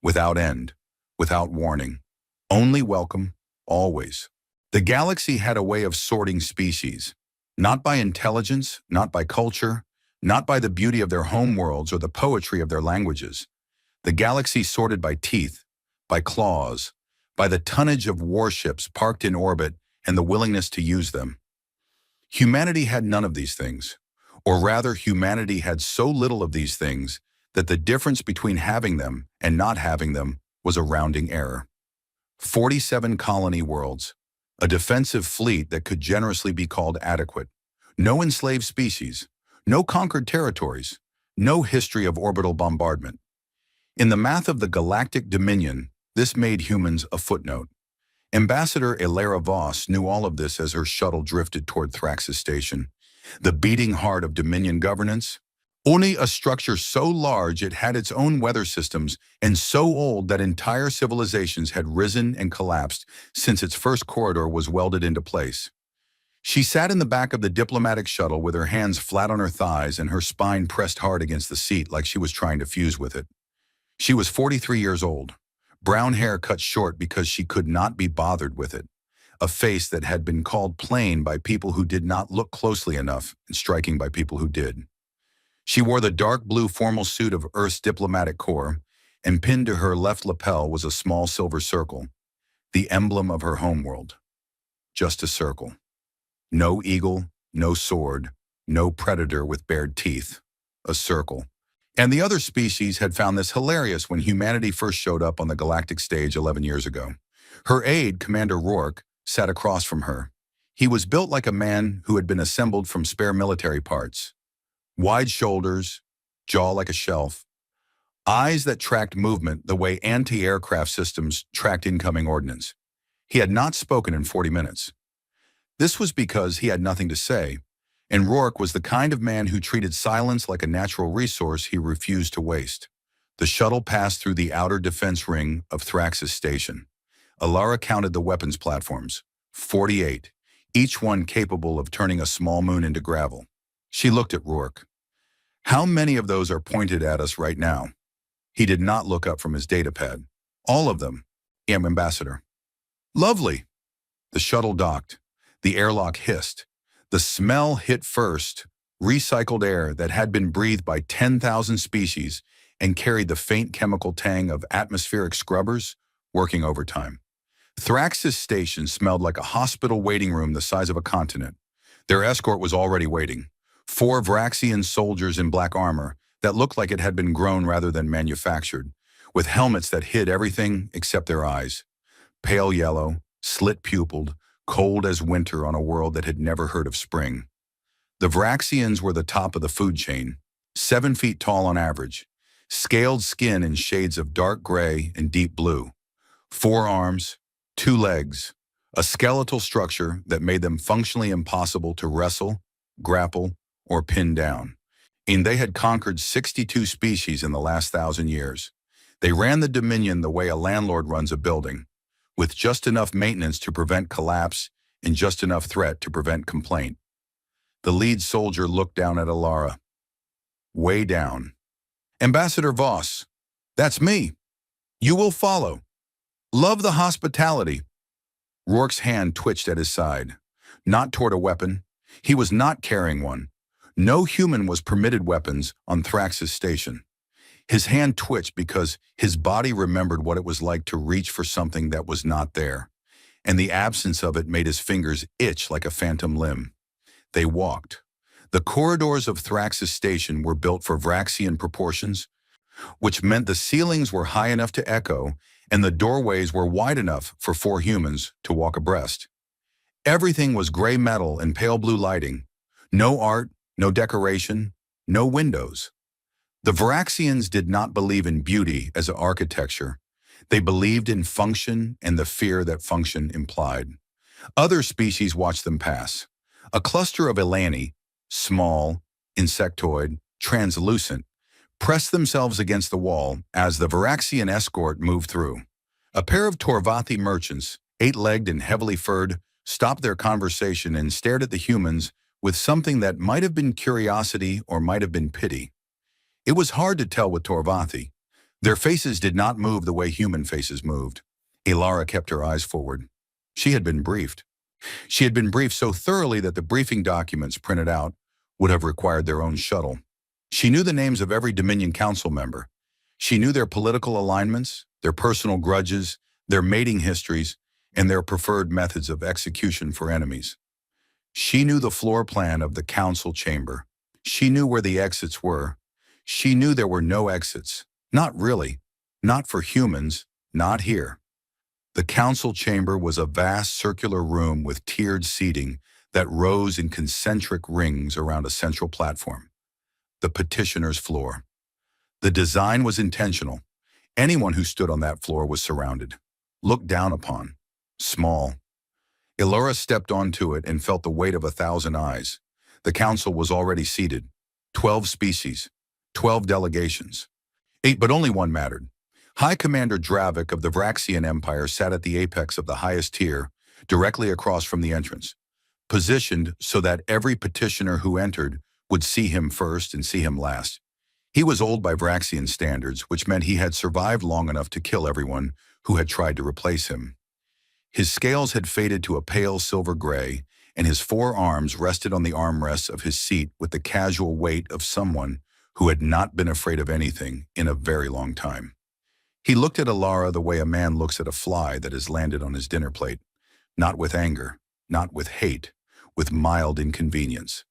without end, without warning. Only welcome, always. The galaxy had a way of sorting species, not by intelligence, not by culture, not by the beauty of their homeworlds or the poetry of their languages. The galaxy sorted by teeth, by claws, by the tonnage of warships parked in orbit and the willingness to use them. Humanity had none of these things, or rather humanity had so little of these things that the difference between having them and not having them was a rounding error. 47 colony worlds, a defensive fleet that could generously be called adequate, no enslaved species, no conquered territories, no history of orbital bombardment. In the math of the Galactic Dominion, this made humans a footnote. Ambassador Elara Voss knew all of this as her shuttle drifted toward Thrax's station, the beating heart of Dominion governance. Only a structure so large it had its own weather systems and so old that entire civilizations had risen and collapsed since its first corridor was welded into place. She sat in the back of the diplomatic shuttle with her hands flat on her thighs and her spine pressed hard against the seat like she was trying to fuse with it. She was 43 years old, brown hair cut short because she could not be bothered with it, a face that had been called plain by people who did not look closely enough and striking by people who did. She wore the dark blue formal suit of Earth's diplomatic corps, and pinned to her left lapel was a small silver circle, the emblem of her homeworld. Just a circle. No eagle, no sword, no predator with bared teeth. A circle. And the other species had found this hilarious when humanity first showed up on the galactic stage 11 years ago. Her aide, Commander Rourke, sat across from her. He was built like a man who had been assembled from spare military parts. Wide shoulders, jaw like a shelf, eyes that tracked movement the way anti-aircraft systems tracked incoming ordnance. He had not spoken in 40 minutes. This was because he had nothing to say, and Rourke was the kind of man who treated silence like a natural resource he refused to waste. The shuttle passed through the outer defense ring of Thrax's station. Elara counted the weapons platforms, 48, each one capable of turning a small moon into gravel. She looked at Rourke. How many of those are pointed at us right now? He did not look up from his datapad. All of them, Ambassador. Lovely. The shuttle docked. The airlock hissed. The smell hit first, recycled air that had been breathed by 10,000 species and carried the faint chemical tang of atmospheric scrubbers working overtime. Thrax's station smelled like a hospital waiting room the size of a continent. Their escort was already waiting. 4 Vraxian soldiers in black armor that looked like it had been grown rather than manufactured, with helmets that hid everything except their eyes. Pale yellow, slit-pupiled, cold as winter on a world that had never heard of spring. The Vraxians were the top of the food chain, 7 feet tall on average, scaled skin in shades of dark gray and deep blue, 4 arms, 2 legs, a skeletal structure that made them functionally impossible to wrestle, grapple, or pin down. And they had conquered 62 species in the last 1,000 years. They ran the Dominion the way a landlord runs a building, with just enough maintenance to prevent collapse and just enough threat to prevent complaint. The lead soldier looked down at Elara. Way down. Ambassador Voss, that's me. You will follow. Love the hospitality. Rourke's hand twitched at his side, not toward a weapon. He was not carrying one. No human was permitted weapons on Thrax's station. His hand twitched because his body remembered what it was like to reach for something that was not there, and the absence of it made his fingers itch like a phantom limb. They walked. The corridors of Thrax's station were built for Vraxian proportions, which meant the ceilings were high enough to echo and the doorways were wide enough for 4 humans to walk abreast. Everything was gray metal and pale blue lighting. No art, no decoration, no windows. The Vraxians did not believe in beauty as an architecture. They believed in function and the fear that function implied. Other species watched them pass. A cluster of Elani, small, insectoid, translucent, pressed themselves against the wall as the Vraxian escort moved through. A pair of Torvathi merchants, 8-legged and heavily furred, stopped their conversation and stared at the humans with something that might have been curiosity or might have been pity. It was hard to tell with Torvathi. Their faces did not move the way human faces moved. Ilara kept her eyes forward. She had been briefed. She had been briefed so thoroughly that the briefing documents printed out would have required their own shuttle. She knew the names of every Dominion Council member. She knew their political alignments, their personal grudges, their mating histories, and their preferred methods of execution for enemies. She knew the floor plan of the council chamber. She knew where the exits were. She knew there were no exits. Not really. Not for humans. Not here. The council chamber was a vast circular room with tiered seating that rose in concentric rings around a central platform. The petitioner's floor. The design was intentional. Anyone who stood on that floor was surrounded, looked down upon, small. Ilara stepped onto it and felt the weight of 1,000 eyes. The council was already seated. 12 species, 12 delegations. 8, but only one mattered. High Commander Dravik of the Vraxian Empire sat at the apex of the highest tier, directly across from the entrance, positioned so that every petitioner who entered would see him first and see him last. He was old by Vraxian standards, which meant he had survived long enough to kill everyone who had tried to replace him. His scales had faded to a pale silver gray, and his 4 arms rested on the armrests of his seat with the casual weight of someone who had not been afraid of anything in a very long time. He looked at Ilara the way a man looks at a fly that has landed on his dinner plate, not with anger, not with hate, with mild inconvenience.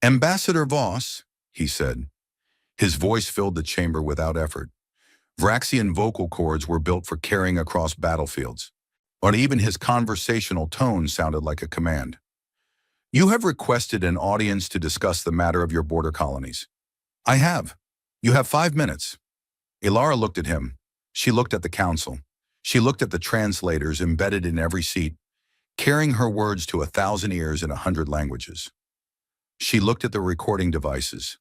"Ambassador Voss," he said. His voice filled the chamber without effort. Vraxian vocal cords were built for carrying across battlefields, but even his conversational tone sounded like a command. "You have requested an audience to discuss the matter of your border colonies." "I have. You have 5 minutes." Ilara looked at him. She looked at the council. She looked at the translators embedded in every seat, carrying her words to 1,000 ears in 100 languages. She looked at the recording devices.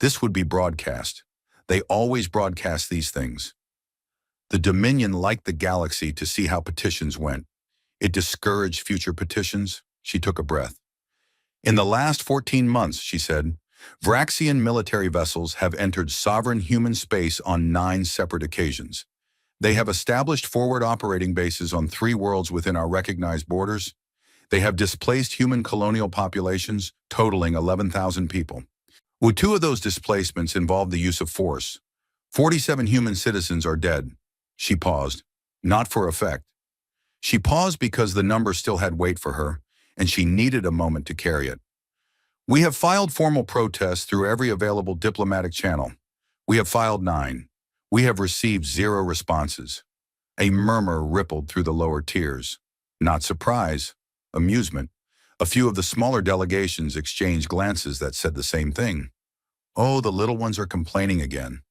This would be broadcast. They always broadcast these things. The Dominion liked the galaxy to see how petitions went. It discouraged future petitions. She took a breath. "In the last 14 months," she said, "Vraxian military vessels have entered sovereign human space on 9 separate occasions. They have established forward operating bases on 3 worlds within our recognized borders. They have displaced human colonial populations, totaling 11,000 people. With 2 of those displacements involved the use of force. 47 human citizens are dead." She paused, not for effect. She paused because the number still had weight for her, and she needed a moment to carry it. "We have filed formal protests through every available diplomatic channel. We have filed 9. We have received 0 responses." A murmur rippled through the lower tiers. Not surprise, amusement. A few of the smaller delegations exchanged glances that said the same thing. "Oh, the little ones are complaining again."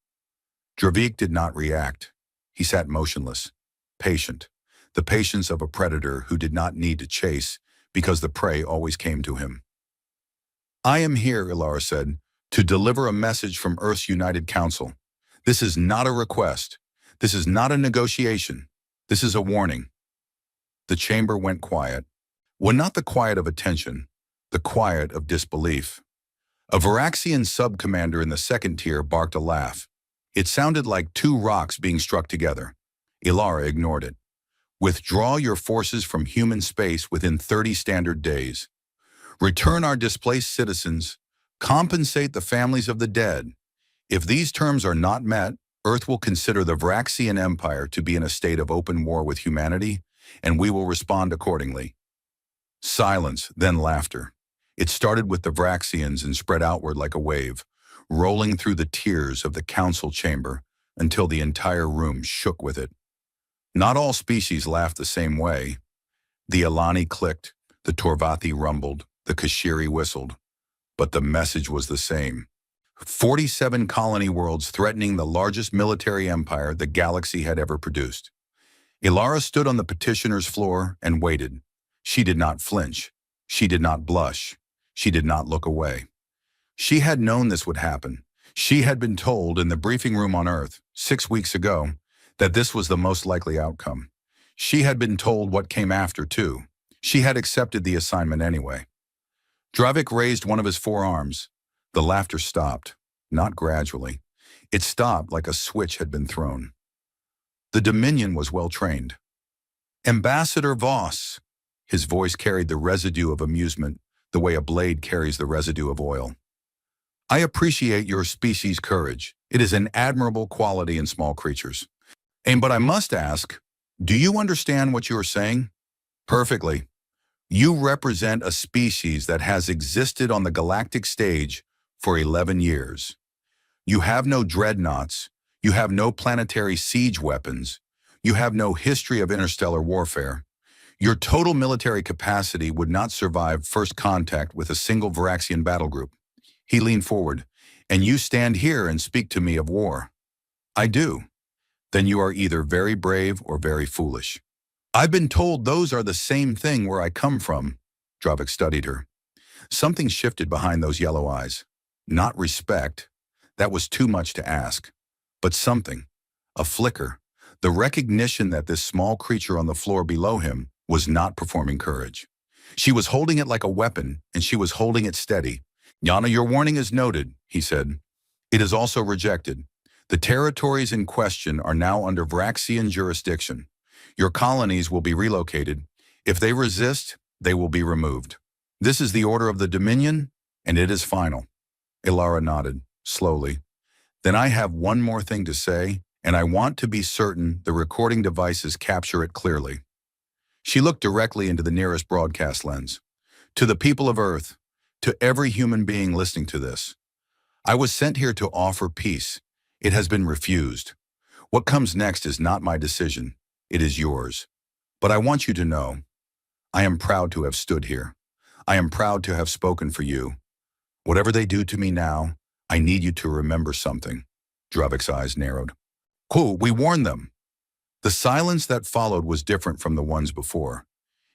Dravik did not react. He sat motionless, patient, the patience of a predator who did not need to chase because the prey always came to him. "I am here," Ilara said, "to deliver a message from Earth's United Council. This is not a request. This is not a negotiation. This is a warning." The chamber went quiet. Well, not the quiet of attention, the quiet of disbelief. A Vraxian sub-commander in the 2nd tier barked a laugh. It sounded like 2 rocks being struck together. Ilara ignored it. "Withdraw your forces from human space within 30 standard days. Return our displaced citizens. Compensate the families of the dead. If these terms are not met, Earth will consider the Vraxian Empire to be in a state of open war with humanity, and we will respond accordingly." Silence, then laughter. It started with the Vraxians and spread outward like a wave, rolling through the tiers of the council chamber until the entire room shook with it. Not all species laughed the same way. The Alani clicked, the Torvathi rumbled, the Kashiri whistled. But the message was the same. 47 colony worlds threatening the largest military empire the galaxy had ever produced. Ilara stood on the petitioner's floor and waited. She did not flinch. She did not blush. She did not look away. She had known this would happen. She had been told in the briefing room on Earth 6 weeks ago that this was the most likely outcome. She had been told what came after, too. She had accepted the assignment anyway. Dravik raised one of his 4 arms. The laughter stopped, not gradually. It stopped like a switch had been thrown. The Dominion was well trained. Ambassador Voss. His voice carried the residue of amusement, the way a blade carries the residue of oil. I appreciate your species' courage. It is an admirable quality in small creatures. But I must ask, do you understand what you are saying? Perfectly. You represent a species that has existed on the galactic stage for 11 years. You have no dreadnoughts. You have no planetary siege weapons. You have no history of interstellar warfare. Your total military capacity would not survive first contact with a single Varaxian battle group. He leaned forward. And you stand here and speak to me of war. I do. Then you are either very brave or very foolish. I've been told those are the same thing where I come from. Dravik studied her. Something shifted behind those yellow eyes. Not respect. That was too much to ask. But something. A flicker. The recognition that this small creature on the floor below him was not performing courage. She was holding it like a weapon, and she was holding it steady. Yana, your warning is noted, he said. It is also rejected. The territories in question are now under Varaxian jurisdiction. Your colonies will be relocated. If they resist, they will be removed. This is the order of the Dominion, and it is final. Ilara nodded, slowly. Then I have one more thing to say, and I want to be certain the recording devices capture it clearly. She looked directly into the nearest broadcast lens. To the people of Earth, to every human being listening to this, I was sent here to offer peace. It has been refused. What comes next is not my decision. It is yours. But I want you to know, I am proud to have stood here. I am proud to have spoken for you. Whatever they do to me now, I need you to remember something. Dravik's eyes narrowed. Cool, we warned them. The silence that followed was different from the ones before.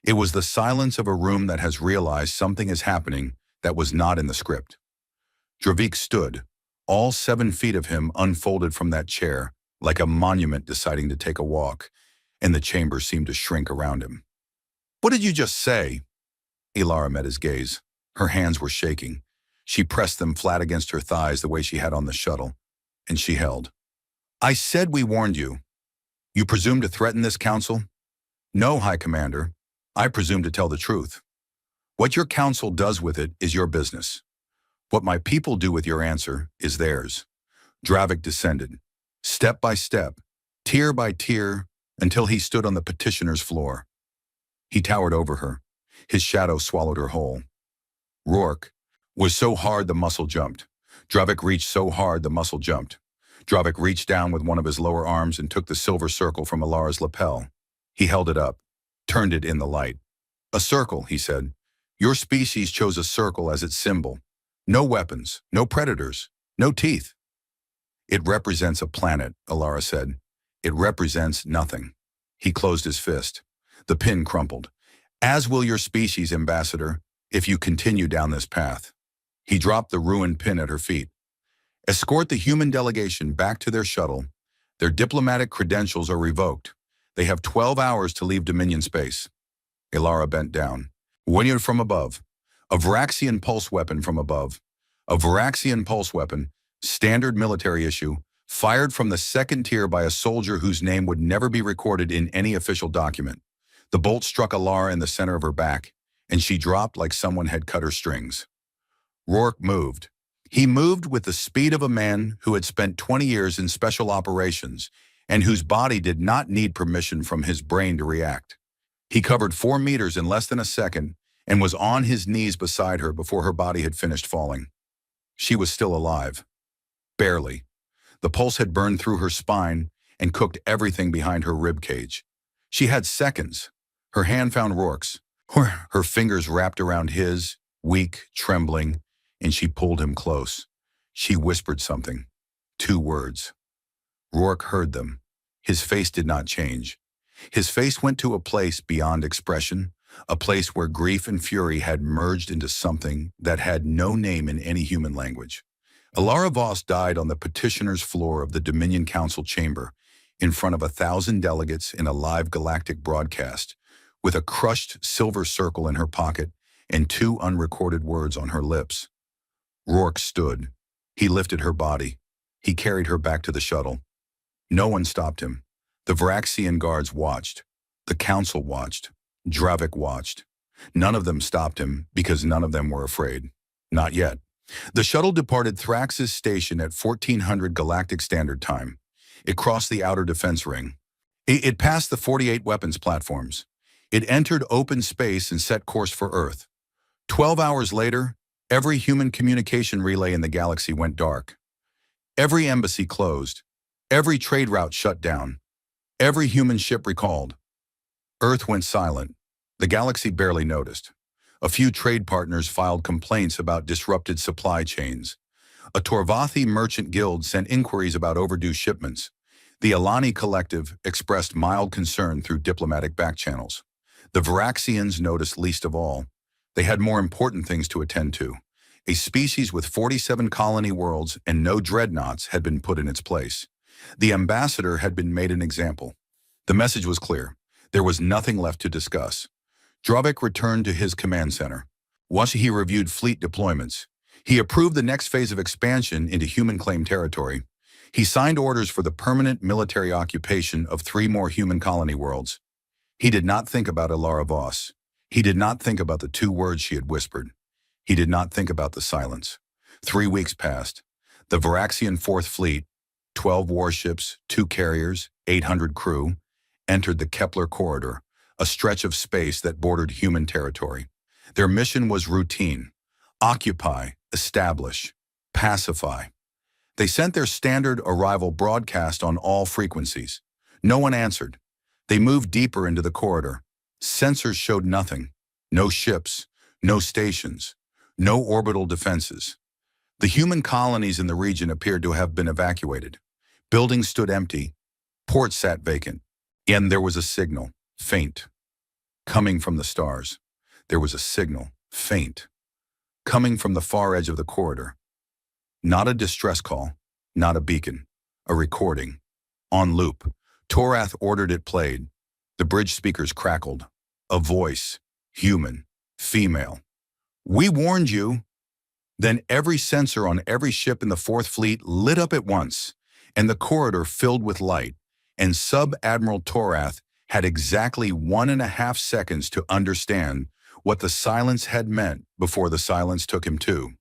It was the silence of a room that has realized something is happening that was not in the script. Dravik stood, all 7 feet of him unfolded from that chair, like a monument deciding to take a walk, and the chamber seemed to shrink around him. What did you just say? Ilara met his gaze. Her hands were shaking. She pressed them flat against her thighs the way she had on the shuttle, and she held. I said we warned you. You presume to threaten this council? No, High Commander. I presume to tell the truth. What your council does with it is your business. What my people do with your answer is theirs. Dravik descended, step by step, tier by tier, until he stood on the petitioner's floor. He towered over her. His shadow swallowed her whole. Rourke was so hard the muscle jumped. Dravik reached so hard the muscle jumped. Dravik reached down with one of his lower arms and took the silver circle from Ilara's lapel. He held it up, turned it in the light. A circle, he said. Your species chose a circle as its symbol. No weapons, no predators, no teeth. It represents a planet, Ilara said. It represents nothing. He closed his fist. The pin crumpled. As will your species, Ambassador, if you continue down this path. He dropped the ruined pin at her feet. Escort the human delegation back to their shuttle. Their diplomatic credentials are revoked. They have 12 hours to leave Dominion space. Ilara bent down. Whinnied from above. A Varaxian pulse weapon from above. A Varaxian pulse weapon, standard military issue, fired from the second tier by a soldier whose name would never be recorded in any official document. The bolt struck Ilara in the center of her back, and she dropped like someone had cut her strings. Rourke moved. He moved with the speed of a man who had spent 20 years in special operations and whose body did not need permission from his brain to react. He covered 4 meters in less than a second and was on his knees beside her before her body had finished falling. She was still alive. Barely. The pulse had burned through her spine and cooked everything behind her rib cage. She had seconds. Her hand found Rourke's. Her fingers wrapped around his, weak, trembling, and she pulled him close. She whispered something. 2 words. Rourke heard them. His face did not change. His face went to a place beyond expression, a place where grief and fury had merged into something that had no name in any human language. Ilara Voss died on the petitioner's floor of the Dominion Council chamber, in front of 1,000 delegates in a live galactic broadcast, with a crushed silver circle in her pocket and 2 unrecorded words on her lips. Rourke stood. He lifted her body. He carried her back to the shuttle. No one stopped him. The Varaxian guards watched. The council watched. Dravik watched. None of them stopped him because none of them were afraid. Not yet. The shuttle departed Thrax's station at 1400 Galactic Standard Time. It crossed the outer defense ring. It passed the 48 weapons platforms. It entered open space and set course for Earth. 12 hours later, every human communication relay in the galaxy went dark. Every embassy closed. Every trade route shut down. Every human ship recalled. Earth went silent. The galaxy barely noticed. A few trade partners filed complaints about disrupted supply chains. A Torvathi merchant guild sent inquiries about overdue shipments. The Alani Collective expressed mild concern through diplomatic backchannels. The Varaxians noticed least of all. They had more important things to attend to. A species with 47 colony worlds and no dreadnoughts had been put in its place. The ambassador had been made an example. The message was clear. There was nothing left to discuss. Dravik returned to his command center. Once he reviewed fleet deployments, he approved the next phase of expansion into human-claimed territory. He signed orders for the permanent military occupation of 3 more human colony worlds. He did not think about Ilara Voss. He did not think about the 2 words she had whispered. He did not think about the silence. 3 weeks passed. The Varaxian 4th Fleet, 12 warships, 2 carriers, 800 crew, entered the Kepler Corridor, a stretch of space that bordered human territory. Their mission was routine: occupy, establish, pacify. They sent their standard arrival broadcast on all frequencies. No one answered. They moved deeper into the corridor. Sensors showed nothing. No ships, no stations, no orbital defenses. The human colonies in the region appeared to have been evacuated. Buildings stood empty. Ports sat vacant. And there was a signal, faint, coming from the stars. There was a signal, faint, coming from the far edge of the corridor. Not a distress call, not a beacon, a recording. On loop, Torath ordered it played. The bridge speakers crackled. A voice, human, female. "We warned you." Then every sensor on every ship in the 4th Fleet lit up at once, and the corridor filled with light, and Sub-Admiral Torath had exactly 1.5 seconds to understand what the silence had meant before the silence took him too.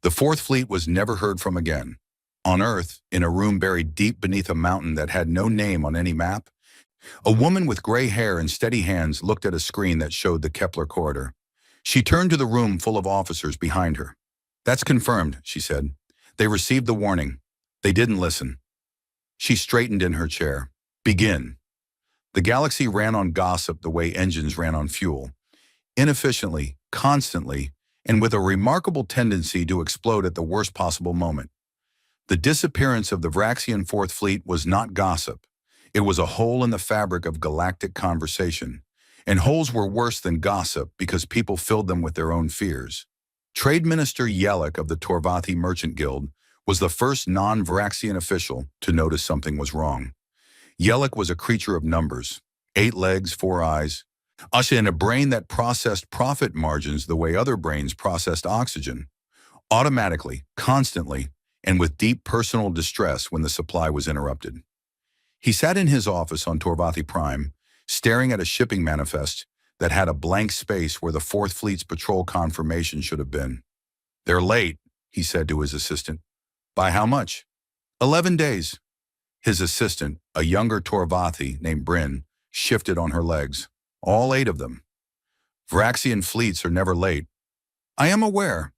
The 4th Fleet was never heard from again. On Earth, in a room buried deep beneath a mountain that had no name on any map, a woman with gray hair and steady hands looked at a screen that showed the Kepler corridor. She turned to the room full of officers behind her. "That's confirmed," she said. "They received the warning. They didn't listen." She straightened in her chair. "Begin." The galaxy ran on gossip the way engines ran on fuel. Inefficiently, constantly, and with a remarkable tendency to explode at the worst possible moment. The disappearance of the Varaxian 4th Fleet was not gossip. It was a hole in the fabric of galactic conversation. And holes were worse than gossip because people filled them with their own fears. Trade Minister Yelik of the Torvathi Merchant Guild was the first non-Varaxian official to notice something was wrong. Yelik was a creature of numbers: 8 legs, 4 eyes, and a brain that processed profit margins the way other brains processed oxygen, automatically, constantly, and with deep personal distress when the supply was interrupted. He sat in his office on Torvathi Prime, staring at a shipping manifest that had a blank space where the 4th Fleet's patrol confirmation should have been. "They're late," he said to his assistant. "By how much?" 11 days. His assistant, a younger Torvathi named Bryn, shifted on her legs. "All 8 of them. Varaxian fleets are never late." "I am aware."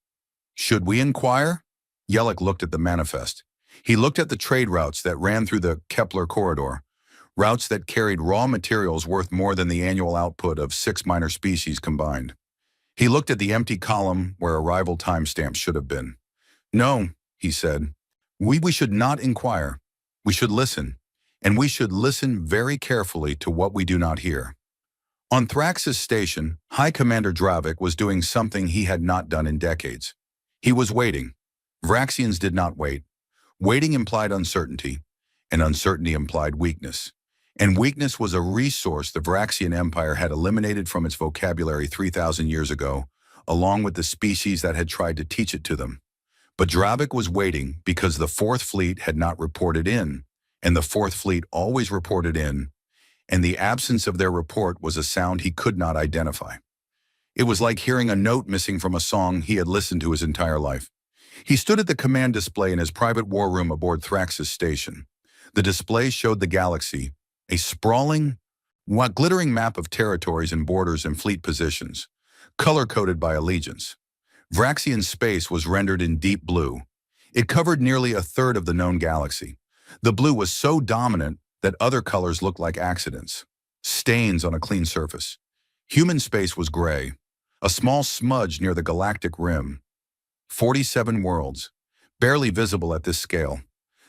"Should we inquire?" Yelik looked at the manifest. He looked at the trade routes that ran through the Kepler corridor, routes that carried raw materials worth more than the annual output of 6 minor species combined. He looked at the empty column where arrival timestamps should have been. "No," he said. We should not inquire. We should listen, and we should listen very carefully to what we do not hear." On Thrax's station, High Commander Dravik was doing something he had not done in decades. He was waiting. Varaxians did not wait. Waiting implied uncertainty, and uncertainty implied weakness. And weakness was a resource the Varaxian Empire had eliminated from its vocabulary 3,000 years ago, along with the species that had tried to teach it to them. But Dravik was waiting because the Fourth Fleet had not reported in, and the Fourth Fleet always reported in, and the absence of their report was a sound he could not identify. It was like hearing a note missing from a song he had listened to his entire life. He stood at the command display in his private war room aboard Thrax's station. The display showed the galaxy, a sprawling, glittering map of territories and borders and fleet positions, color-coded by allegiance. Vraxian space was rendered in deep blue. It covered nearly a third of the known galaxy. The blue was so dominant that other colors looked like accidents, stains on a clean surface. Human space was gray, a small smudge near the galactic rim. 47 worlds, barely visible at this scale.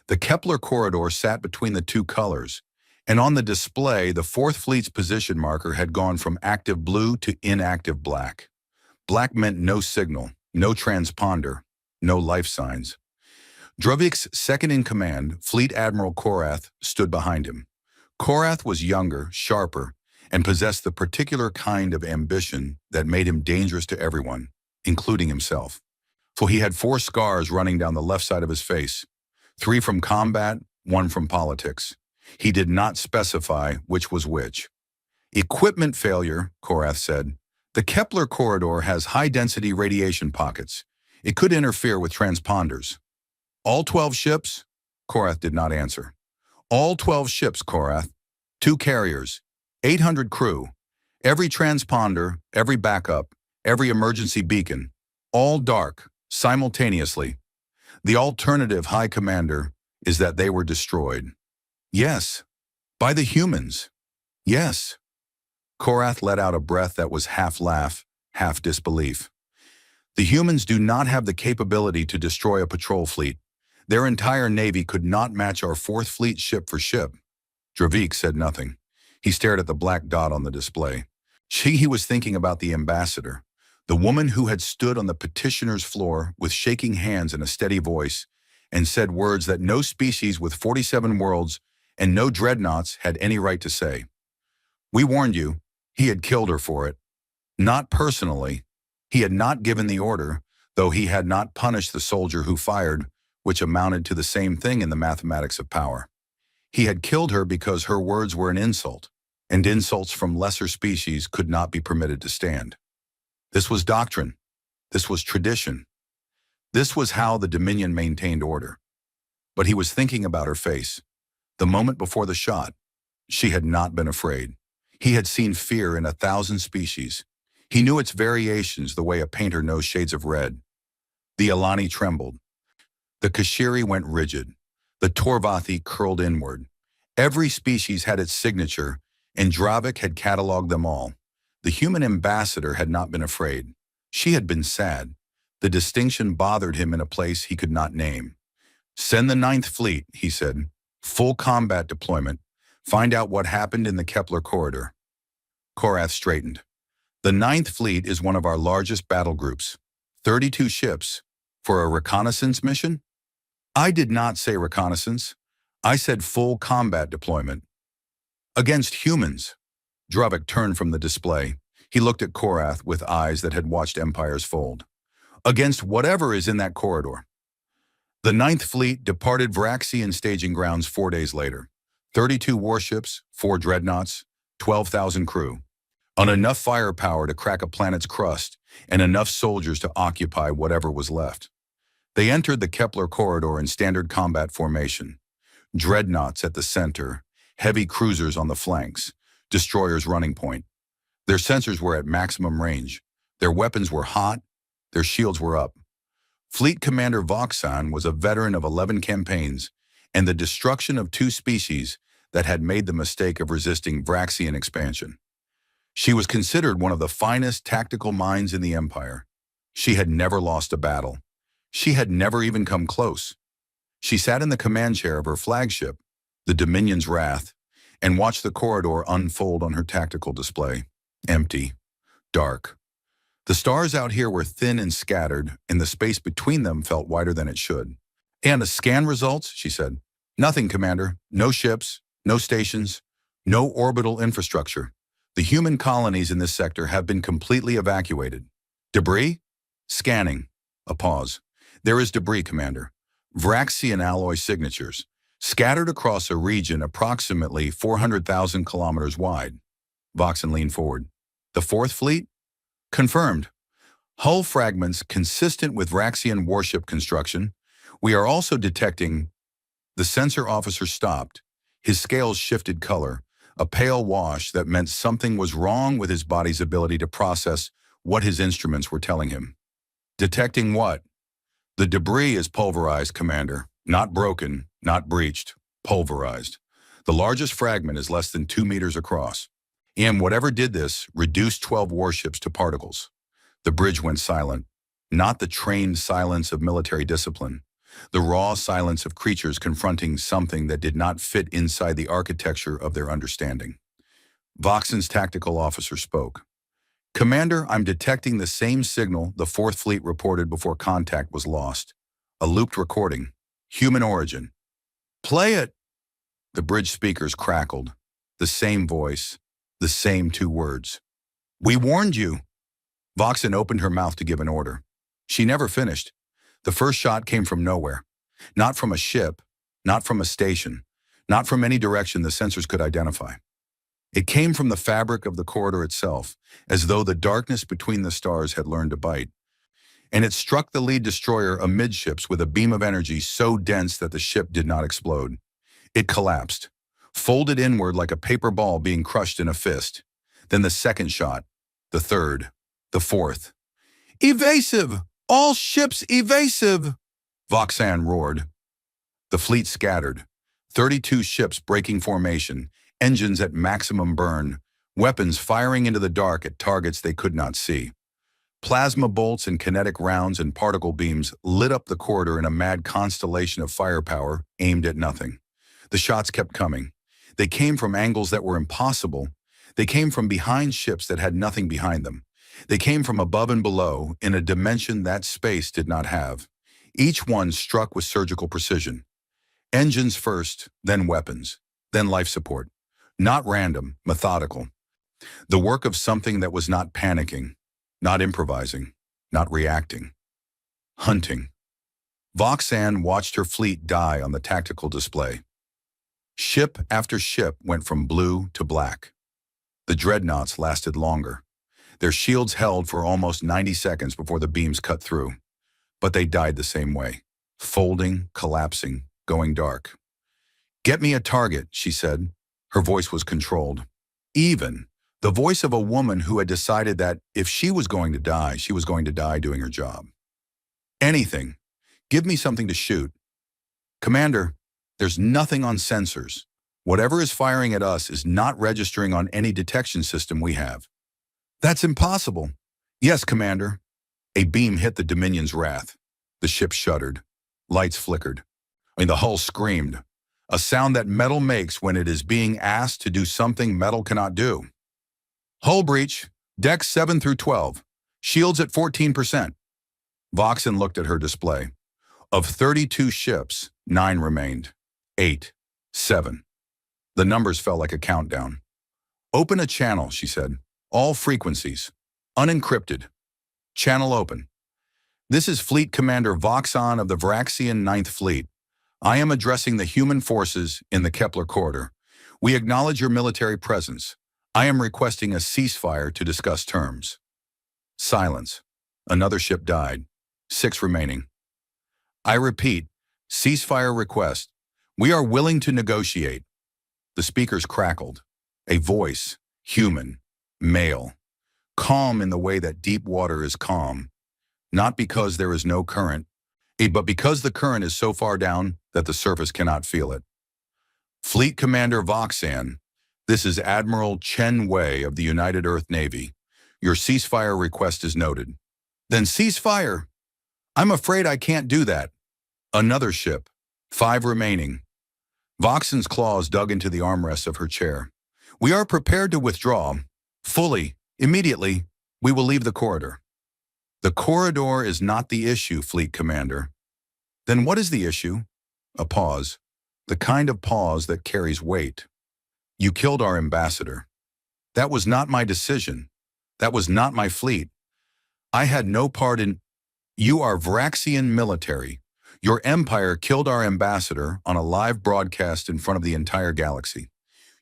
The Kepler corridor sat between the two colors, and on the display, the Fourth Fleet's position marker had gone from active blue to inactive black. Black meant no signal, no transponder, no life signs. Dravik's second-in-command, Fleet Admiral Korath, stood behind him. Korath was younger, sharper, and possessed the particular kind of ambition that made him dangerous to everyone, including himself. For he had 4 scars running down the left side of his face, 3 from combat, 1 from politics. He did not specify which was which. Equipment failure, Korath said. The Kepler corridor has high-density radiation pockets. It could interfere with transponders. All 12 ships? Korath did not answer. All 12 ships, Korath. 2 carriers, 800 crew, every transponder, every backup, every emergency beacon, all dark, simultaneously. The alternative, High Commander, is that they were destroyed. Yes. By the humans. Yes. Korath let out a breath that was half laugh, half disbelief. The humans do not have the capability to destroy a patrol fleet. Their entire navy could not match our Fourth Fleet ship for ship. Dravik said nothing. He stared at the black dot on the display. He was thinking about the ambassador, the woman who had stood on the petitioner's floor with shaking hands and a steady voice and said words that no species with 47 worlds and no dreadnoughts had any right to say. We warned you. He had killed her for it. Not personally. He had not given the order, though he had not punished the soldier who fired, which amounted to the same thing in the mathematics of power. He had killed her because her words were an insult, and insults from lesser species could not be permitted to stand. This was doctrine. This was tradition. This was how the Dominion maintained order. But he was thinking about her face. The moment before the shot, she had not been afraid. He had seen fear in 1,000 species. He knew its variations the way a painter knows shades of red. The Alani trembled. The Kashiri went rigid. The Torvathi curled inward. Every species had its signature, and Dravik had cataloged them all. The human ambassador had not been afraid. She had been sad. The distinction bothered him in a place he could not name. Send the Ninth Fleet, he said. Full combat deployment. Find out what happened in the Kepler corridor. Korath straightened. The Ninth Fleet is one of our largest battle groups. 32 ships. For a reconnaissance mission? I did not say reconnaissance. I said full combat deployment. Against humans. Dravik turned from the display. He looked at Korath with eyes that had watched empires fold. Against whatever is in that corridor. The Ninth Fleet departed Vraxian staging grounds 4 days later. 32 warships, 4 dreadnoughts, 12,000 crew. On enough firepower to crack a planet's crust and enough soldiers to occupy whatever was left. They entered the Kepler corridor in standard combat formation. Dreadnoughts at the center, heavy cruisers on the flanks, destroyers running point. Their sensors were at maximum range. Their weapons were hot. Their shields were up. Fleet Commander Voxan was a veteran of 11 campaigns and the destruction of 2 species that had made the mistake of resisting Vraxian expansion. She was considered one of the finest tactical minds in the Empire. She had never lost a battle. She had never even come close. She sat in the command chair of her flagship, the Dominion's Wrath, and watched the corridor unfold on her tactical display. Empty. Dark. The stars out here were thin and scattered, and the space between them felt wider than it should. And the scan results, she said. Nothing, Commander. No ships, no stations, no orbital infrastructure. The human colonies in this sector have been completely evacuated. Debris? Scanning. A pause. There is debris, Commander. Vraxian alloy signatures, scattered across a region approximately 400,000 kilometers wide. Voxen leaned forward. The Fourth Fleet? Confirmed. Hull fragments consistent with Vraxian warship construction. We are also detecting. The sensor officer stopped. His scales shifted color, a pale wash that meant something was wrong with his body's ability to process what his instruments were telling him. Detecting what? The debris is pulverized, Commander. Not broken, not breached. Pulverized. The largest fragment is less than 2 meters across. And whatever did this reduced 12 warships to particles. The bridge went silent. Not the trained silence of military discipline. The raw silence of creatures confronting something that did not fit inside the architecture of their understanding. Voxen's tactical officer spoke. Commander, I'm detecting the same signal the Fourth Fleet reported before contact was lost. A looped recording. Human origin. Play it! The bridge speakers crackled. The same voice. The same 2 words. We warned you. Voxen opened her mouth to give an order. She never finished. The first shot came from nowhere. Not from a ship, not from a station, not from any direction the sensors could identify. It came from the fabric of the corridor itself, as though the darkness between the stars had learned to bite. And it struck the lead destroyer amidships with a beam of energy so dense that the ship did not explode. It collapsed, folded inward like a paper ball being crushed in a fist. Then the second shot, the third, the fourth. Evasive! All ships evasive! Voxan roared. The fleet scattered. 32 ships breaking formation, engines at maximum burn, weapons firing into the dark at targets they could not see. Plasma bolts and kinetic rounds and particle beams lit up the corridor in a mad constellation of firepower aimed at nothing. The shots kept coming. They came from angles that were impossible. They came from behind ships that had nothing behind them. They came from above and below in a dimension that space did not have. Each one struck with surgical precision. Engines first, then weapons, then life support. Not random, methodical. The work of something that was not panicking, not improvising, not reacting. Hunting. Voxan watched her fleet die on the tactical display. Ship after ship went from blue to black. The dreadnoughts lasted longer. Their shields held for almost 90 seconds before the beams cut through. But they died the same way, folding, collapsing, going dark. Get me a target, she said. Her voice was controlled. Even the voice of a woman who had decided that if she was going to die, she was going to die doing her job. Anything. Give me something to shoot. Commander, there's nothing on sensors. Whatever is firing at us is not registering on any detection system we have. That's impossible. Yes, Commander. A beam hit the Dominion's Wrath. The ship shuddered. Lights flickered. The hull screamed. A sound that metal makes when it is being asked to do something metal cannot do. Hull breach. Decks 7 through 12. Shields at 14%. Voxen looked at her display. Of 32 ships, 9 remained. 8. 7. The numbers felt like a countdown. Open a channel, she said. All frequencies. Unencrypted. Channel open. This is Fleet Commander Voxan of the Vraxian 9th Fleet. I am addressing the human forces in the Kepler corridor. We acknowledge your military presence. I am requesting a ceasefire to discuss terms. Silence. Another ship died. 6 remaining. I repeat, ceasefire request. We are willing to negotiate. The speakers crackled. A voice, human, male, calm in the way that deep water is calm. Not because there is no current, but because the current is so far down that the surface cannot feel it. Fleet Commander Voxan, this is Admiral Chen Wei of the United Earth Navy. Your ceasefire request is noted. Then ceasefire. I'm afraid I can't do that. Another ship. 5 remaining. Voxen's claws dug into the armrests of her chair. We are prepared to withdraw. Fully. Immediately. We will leave the corridor. The corridor is not the issue, Fleet Commander. Then what is the issue? A pause. The kind of pause that carries weight. You killed our ambassador. That was not my decision. That was not my fleet. I had no part in... You are Vraxian military. Your empire killed our ambassador on a live broadcast in front of the entire galaxy.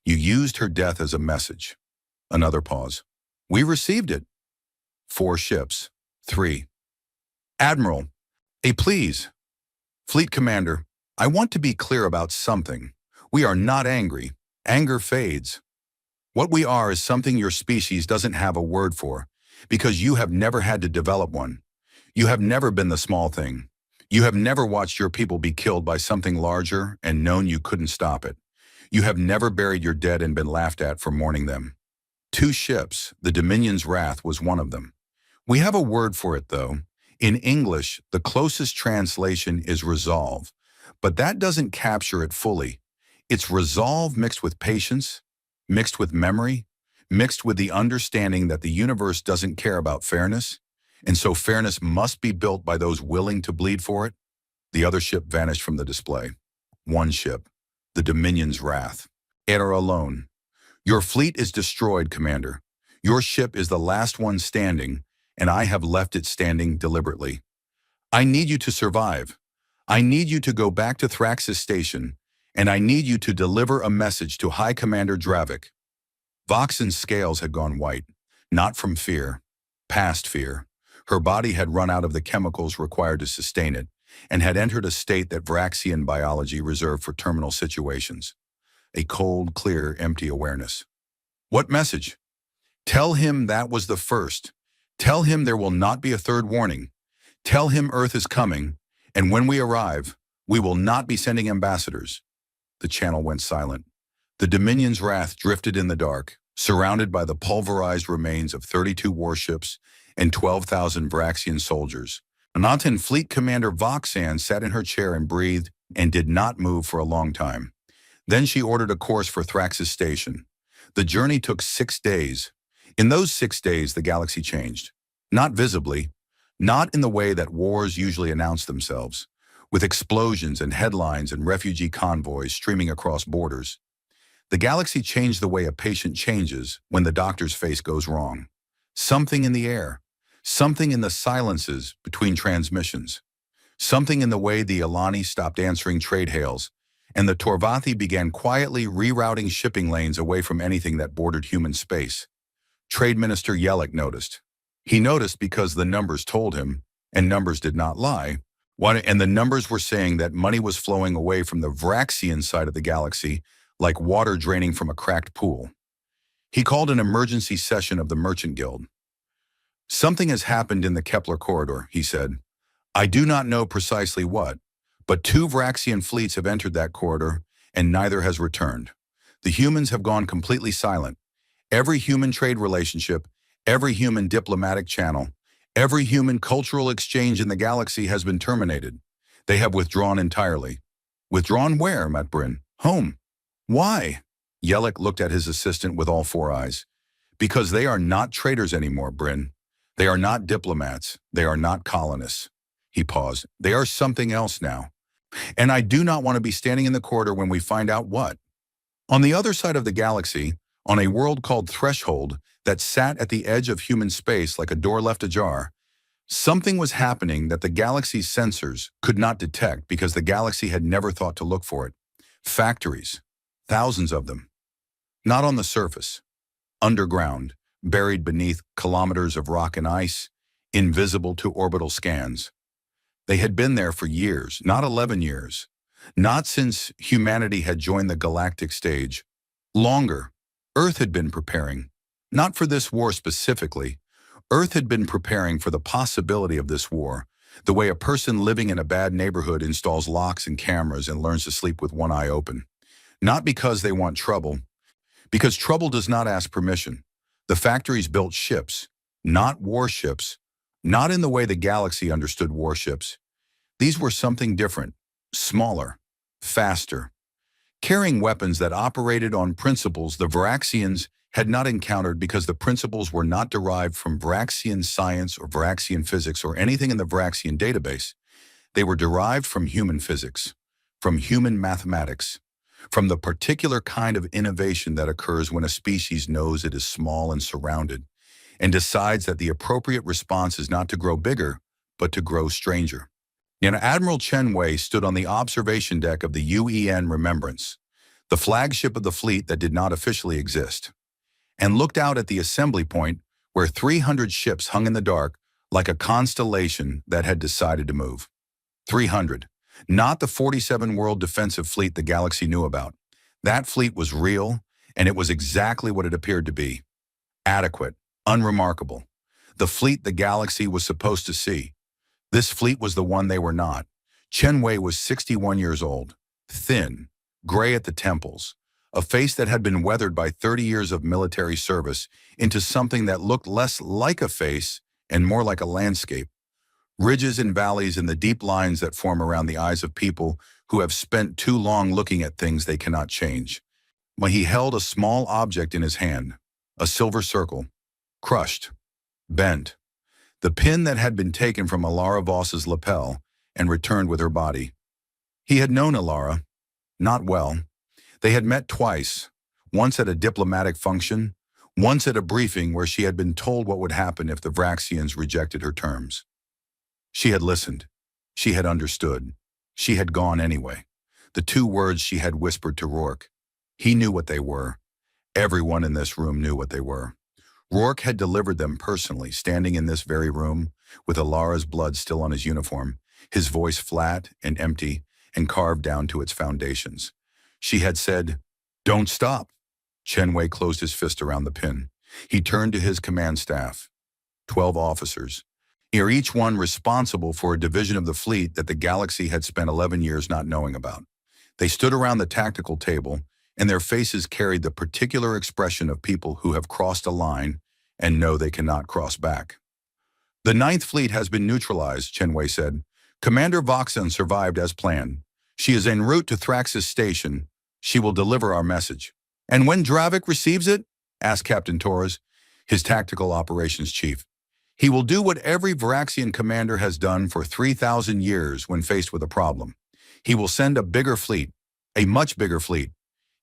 You used her death as a message. Another pause. We received it. 4 ships. 3. Admiral, please. Fleet Commander, I want to be clear about something. We are not angry. Anger fades. What we are is something your species doesn't have a word for, because you have never had to develop one. You have never been the small thing. You have never watched your people be killed by something larger and known you couldn't stop it. You have never buried your dead and been laughed at for mourning them. 2 ships, the Dominion's Wrath was one of them. We have a word for it, though. In English, the closest translation is resolve, but that doesn't capture it fully. It's resolve mixed with patience, mixed with memory, mixed with the understanding that the universe doesn't care about fairness, and so fairness must be built by those willing to bleed for it. The other ship vanished from the display. 1 ship, the Dominion's Wrath. Era alone. Your fleet is destroyed, Commander. Your ship is the last one standing, and I have left it standing deliberately. I need you to survive. I need you to go back to Thrax's station, and I need you to deliver a message to High Commander Dravik. Voxen's scales had gone white, not from fear, past fear. Her body had run out of the chemicals required to sustain it, and had entered a state that Vraxian biology reserved for terminal situations. A cold, clear, empty awareness. What message? Tell him that was the first. Tell him there will not be a third warning. Tell him Earth is coming, and when we arrive, we will not be sending ambassadors. The channel went silent. The Dominion's Wrath drifted in the dark, surrounded by the pulverized remains of 32 warships and 12,000 Vraxian soldiers. Anantan Fleet Commander Voxan sat in her chair and breathed and did not move for a long time. Then she ordered a course for Thrax's station. The journey took 6 days. In those 6 days, the galaxy changed. Not visibly, not in the way that wars usually announce themselves, with explosions and headlines and refugee convoys streaming across borders. The galaxy changed the way a patient changes when the doctor's face goes wrong. Something in the air, something in the silences between transmissions, something in the way the Alani stopped answering trade hails, and the Torvathi began quietly rerouting shipping lanes away from anything that bordered human space. Trade Minister Yellick noticed. He noticed because the numbers told him, and numbers did not lie, and the numbers were saying that money was flowing away from the Vraxian side of the galaxy like water draining from a cracked pool. He called an emergency session of the Merchant Guild. Something has happened in the Kepler corridor, he said. I do not know precisely what, but 2 Vraxian fleets have entered that corridor, and neither has returned. The humans have gone completely silent. Every human trade relationship, every human diplomatic channel, every human cultural exchange in the galaxy has been terminated. They have withdrawn entirely. Withdrawn where, Matt Bryn? Home. Why? Yellick looked at his assistant with all 4 eyes. Because they are not traders anymore, Bryn. They are not diplomats. They are not colonists. He paused. They are something else now. And I do not want to be standing in the corridor when we find out what. On the other side of the galaxy, on a world called Threshold that sat at the edge of human space like a door left ajar, something was happening that the galaxy's sensors could not detect because the galaxy had never thought to look for it. Factories. Thousands of them. Not on the surface. Underground, buried beneath kilometers of rock and ice, invisible to orbital scans. They had been there for years, not 11 years. Not since humanity had joined the galactic stage. Longer. Earth had been preparing. Not for this war specifically. Earth had been preparing for the possibility of this war, the way a person living in a bad neighborhood installs locks and cameras and learns to sleep with one eye open. Not because they want trouble, because trouble does not ask permission. The factories built ships, not warships, not in the way the galaxy understood warships. These were something different, smaller, faster, carrying weapons that operated on principles the Vraxians had not encountered because the principles were not derived from Vraxian science or Vraxian physics or anything in the Vraxian database. They were derived from human physics, from human mathematics, from the particular kind of innovation that occurs when a species knows it is small and surrounded, and decides that the appropriate response is not to grow bigger, but to grow stranger. And Admiral Chen Wei stood on the observation deck of the UEN Remembrance, the flagship of the fleet that did not officially exist, and looked out at the assembly point where 300 ships hung in the dark like a constellation that had decided to move. 300, not the 47 world defensive fleet the galaxy knew about. That fleet was real, and it was exactly what it appeared to be. Adequate, unremarkable. The fleet the galaxy was supposed to see. This fleet was the one they were not. Chen Wei was 61 years old, thin, gray at the temples, a face that had been weathered by 30 years of military service into something that looked less like a face and more like a landscape. Ridges and valleys and the deep lines that form around the eyes of people who have spent too long looking at things they cannot change. But he held a small object in his hand, a silver circle, crushed, bent, the pin that had been taken from Alara Voss's lapel and returned with her body. He had known Alara, not well. They had met twice, once at a diplomatic function, once at a briefing where she had been told what would happen if the Vraxians rejected her terms. She had listened. She had understood. She had gone anyway. The two words she had whispered to Rourke. He knew what they were. Everyone in this room knew what they were. Rourke had delivered them personally, standing in this very room, with Alara's blood still on his uniform, his voice flat and empty and carved down to its foundations. She had said, "Don't stop." Chen Wei closed his fist around the pin. He turned to his command staff. 12 officers, each one responsible for a division of the fleet that the galaxy had spent 11 years not knowing about. They stood around the tactical table, and their faces carried the particular expression of people who have crossed a line and know they cannot cross back. "The Ninth Fleet has been neutralized," Chen Wei said. "Commander Voxen survived as planned. She is en route to Thrax's station. She will deliver our message." "And when Dravik receives it?" asked Captain Torres, his tactical operations chief. "He will do what every Varaxian commander has done for 3,000 years when faced with a problem. He will send a bigger fleet, a much bigger fleet.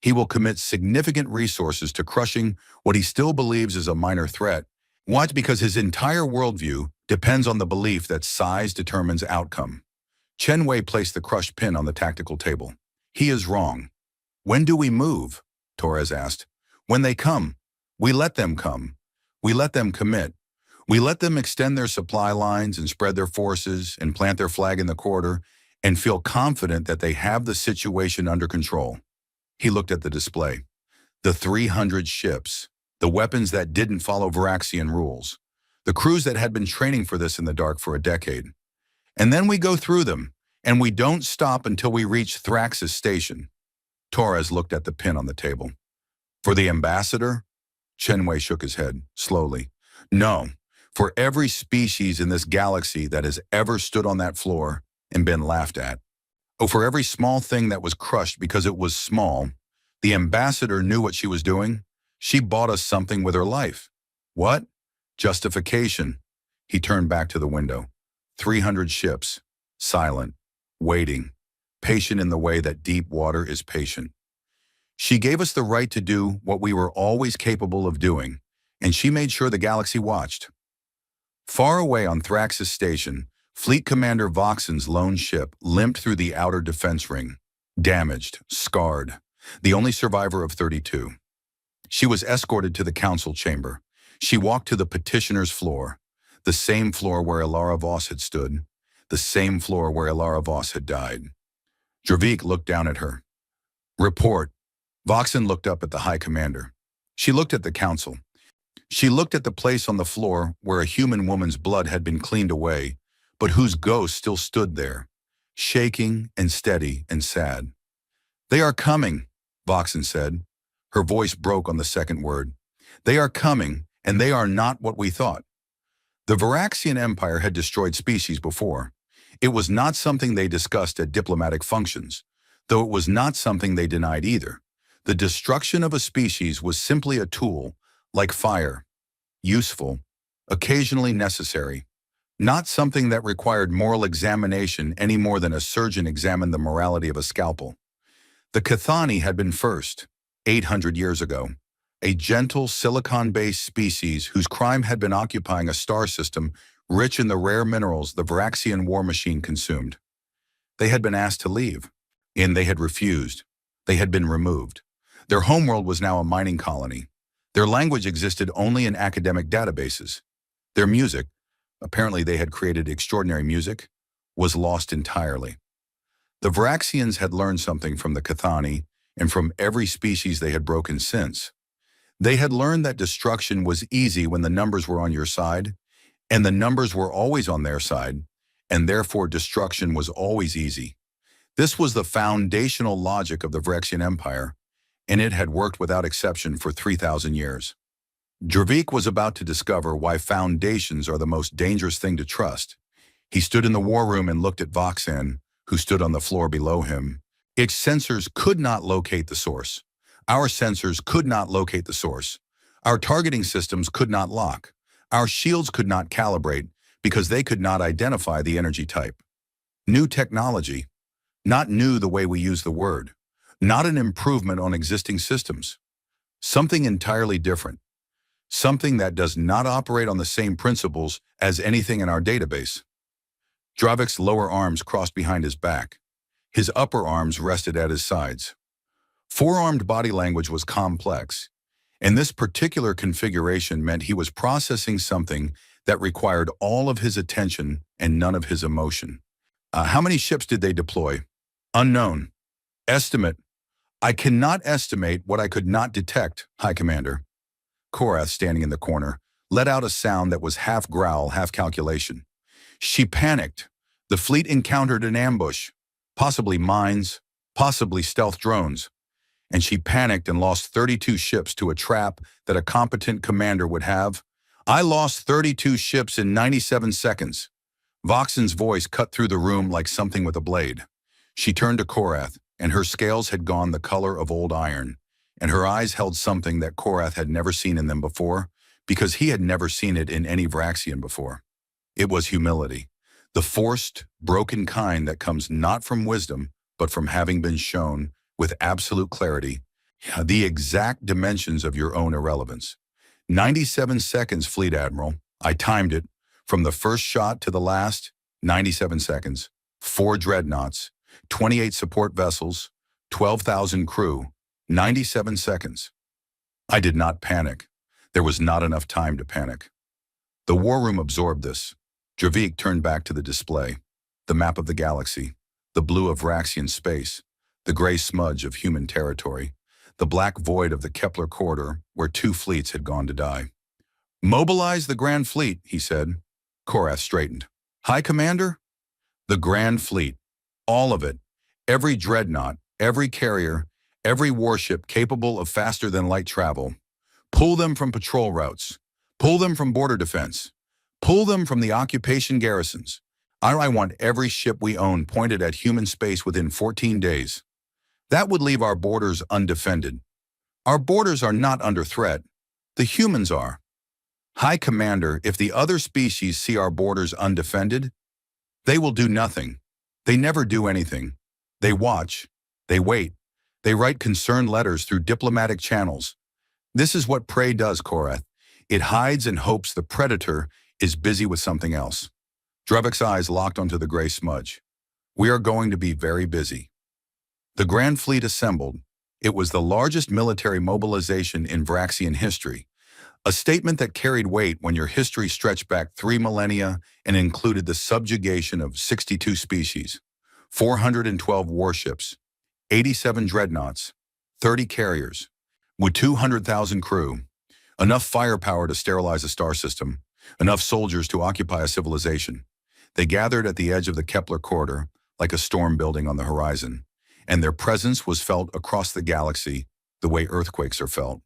He will commit significant resources to crushing what he still believes is a minor threat. Why? Because his entire worldview depends on the belief that size determines outcome." Chen Wei placed the crushed pin on the tactical table. "He is wrong." "When do we move?" Torres asked. "When they come. We let them come. We let them commit. We let them extend their supply lines and spread their forces and plant their flag in the corridor and feel confident that they have the situation under control." He looked at the display. The 300 ships, the weapons that didn't follow Varaxian rules, the crews that had been training for this in the dark for a decade. "And then we go through them, and we don't stop until we reach Thrax's station." Torres looked at the pin on the table. "For the ambassador?" Chen Wei shook his head, slowly. "No, for every species in this galaxy that has ever stood on that floor and been laughed at. Oh, for every small thing that was crushed because it was small. The ambassador knew what she was doing. She bought us something with her life." "What?" "Justification." He turned back to the window. 300 ships, silent, waiting, patient in the way that deep water is patient. She gave us the right to do what we were always capable of doing, and she made sure the galaxy watched. Far away on Thrax's station, Fleet Commander Voxen's lone ship limped through the outer defense ring, damaged, scarred, the only survivor of 32. She was escorted to the council chamber. She walked to the petitioner's floor, the same floor where Alara Voss had stood, the same floor where Alara Voss had died. Dravik looked down at her. "Report." Voxen looked up at the High Commander. She looked at the council. She looked at the place on the floor where a human woman's blood had been cleaned away, but whose ghost still stood there, shaking and steady and sad. "They are coming," Voxen said. Her voice broke on the second word. "They are coming, and they are not what we thought." The Varaxian Empire had destroyed species before. It was not something they discussed at diplomatic functions, though it was not something they denied either. The destruction of a species was simply a tool, like fire, useful, occasionally necessary, not something that required moral examination any more than a surgeon examined the morality of a scalpel. The Cathani had been first, 800 years ago, a gentle silicon-based species whose crime had been occupying a star system rich in the rare minerals the Varaxian war machine consumed. They had been asked to leave, and they had refused. They had been removed. Their homeworld was now a mining colony. Their language existed only in academic databases. Their music, apparently they had created extraordinary music, was lost entirely. The Varaxians had learned something from the Cathani and from every species they had broken since. They had learned that destruction was easy when the numbers were on your side, and the numbers were always on their side, and therefore destruction was always easy. This was the foundational logic of the Varaxian Empire, and it had worked without exception for 3,000 years. Dravik was about to discover why foundations are the most dangerous thing to trust. He stood in the war room and looked at Voxan, who stood on the floor below him. Its sensors could not locate the source. Our sensors could not locate the source. Our targeting systems could not lock. Our shields could not calibrate because they could not identify the energy type. New technology, not new the way we use the word, not an improvement on existing systems. Something entirely different. Something that does not operate on the same principles as anything in our database. Dravik's lower arms crossed behind his back. His upper arms rested at his sides. Four-armed body language was complex, and this particular configuration meant he was processing something that required all of his attention and none of his emotion. How many ships did they deploy? Unknown. Estimate. I cannot estimate what I could not detect, High Commander. Korath, standing in the corner, let out a sound that was half growl, half calculation. She panicked. The fleet encountered an ambush, possibly mines, possibly stealth drones, and she panicked and lost 32 ships to a trap that a competent commander would have. I lost 32 ships in 97 seconds. Voxan's voice cut through the room like something with a blade. She turned to Korath, and her scales had gone the color of old iron, and her eyes held something that Korath had never seen in them before, because he had never seen it in any Varaxian before. It was humility, the forced, broken kind that comes not from wisdom, but from having been shown, with absolute clarity, the exact dimensions of your own irrelevance. 97 seconds, Fleet Admiral. I timed it. From the first shot to the last, 97 seconds. 4 dreadnoughts, 28 support vessels, 12,000 crew, 97 seconds. I did not panic. There was not enough time to panic. The war room absorbed this. Dravik turned back to the display. The map of the galaxy, the blue of Varaxian space, the gray smudge of human territory, the black void of the Kepler corridor where 2 fleets had gone to die. Mobilize the Grand Fleet, he said. Korath straightened. High Commander? The Grand Fleet. All of it. Every dreadnought, every carrier, every warship capable of faster-than-light travel. Pull them from patrol routes. Pull them from border defense. Pull them from the occupation garrisons. I want every ship we own pointed at human space within 14 days. That would leave our borders undefended. Our borders are not under threat. The humans are. High Commander, if the other species see our borders undefended, they will do nothing. They never do anything. They watch. They wait. They write concerned letters through diplomatic channels. This is what prey does, Korath. It hides and hopes the predator is busy with something else. Dravik's eyes locked onto the gray smudge. We are going to be very busy. The Grand Fleet assembled. It was the largest military mobilization in Varaxian history, a statement that carried weight when your history stretched back 3 millennia and included the subjugation of 62 species, 412 warships, 87 dreadnoughts, 30 carriers, with 200,000 crew, enough firepower to sterilize a star system, enough soldiers to occupy a civilization. They gathered at the edge of the Kepler corridor, like a storm building on the horizon, and their presence was felt across the galaxy the way earthquakes are felt.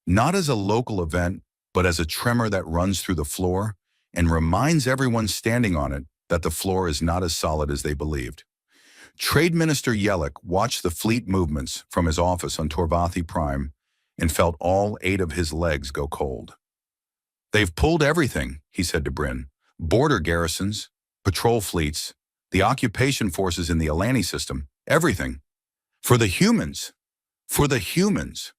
Not as a local event, but as a tremor that runs through the floor and reminds everyone standing on it that the floor is not as solid as they believed. Trade Minister Yelik watched the fleet movements from his office on Torvathi Prime and felt all 8 of his legs go cold. They've pulled everything, he said to Bryn. Border garrisons, patrol fleets, the occupation forces in the Alani system, everything. For the humans. For the humans.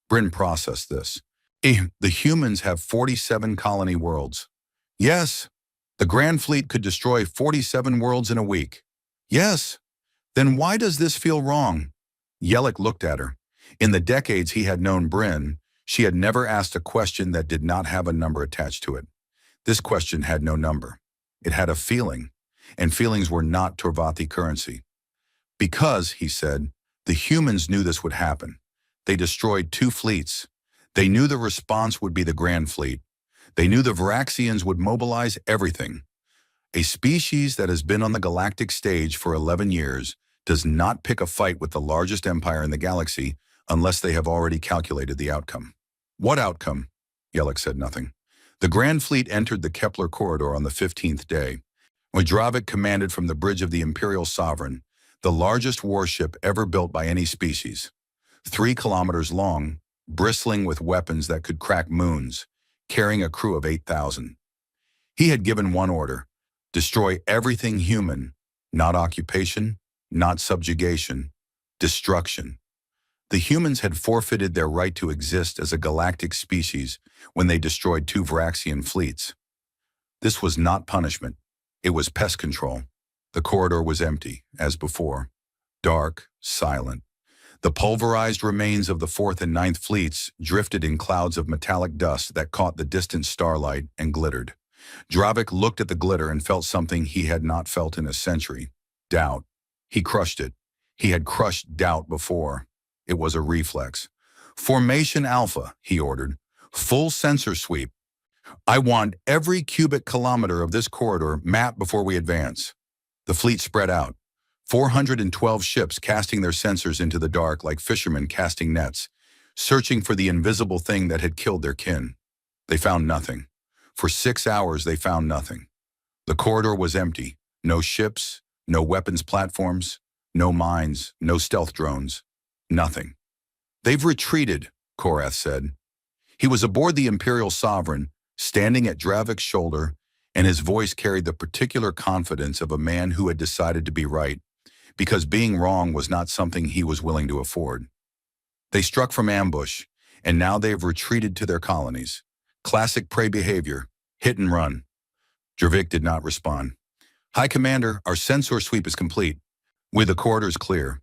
Bryn processed this. The humans have 47 colony worlds. Yes, The Grand Fleet could destroy 47 worlds in a week. Yes. Then why does this feel wrong? Yellick looked at her. In the decades he had known Bryn, she had never asked a question that did not have a number attached to it. This question had no number. It had a feeling, and feelings were not Torvathi currency. Because, he said, the humans knew this would happen. They destroyed 2 fleets. They knew the response would be the Grand Fleet. They knew the Varaxians would mobilize everything. A species that has been on the galactic stage for 11 years does not pick a fight with the largest empire in the galaxy unless they have already calculated the outcome. What outcome? Yellick said nothing. The Grand Fleet entered the Kepler corridor on the 15th day. Dravik commanded from the bridge of the Imperial Sovereign, the largest warship ever built by any species. 3 kilometers long, bristling with weapons that could crack moons, carrying a crew of 8,000. He had given one order: destroy everything human, not occupation, not subjugation, destruction. The humans had forfeited their right to exist as a galactic species when they destroyed 2 Varaxian fleets. This was not punishment. It was pest control. The corridor was empty, as before. Dark, silent. The pulverized remains of the 4th and 9th fleets drifted in clouds of metallic dust that caught the distant starlight and glittered. Dravik looked at the glitter and felt something he had not felt in a century. Doubt. He crushed it. He had crushed doubt before. It was a reflex. Formation Alpha, he ordered. Full sensor sweep. I want every cubic kilometer of this corridor mapped before we advance. The fleet spread out. 412 ships casting their sensors into the dark like fishermen casting nets, searching for the invisible thing that had killed their kin. They found nothing. For 6 hours they found nothing. The corridor was empty. No ships, no weapons platforms, no mines, no stealth drones. Nothing. They've retreated, Korath said. He was aboard the Imperial Sovereign, standing at Dravik's shoulder, and his voice carried the particular confidence of a man who had decided to be right, because being wrong was not something he was willing to afford. They struck from ambush, and now they have retreated to their colonies. Classic prey behavior, hit and run. Dravik did not respond. High Commander, our sensor sweep is complete. With the corridors clear,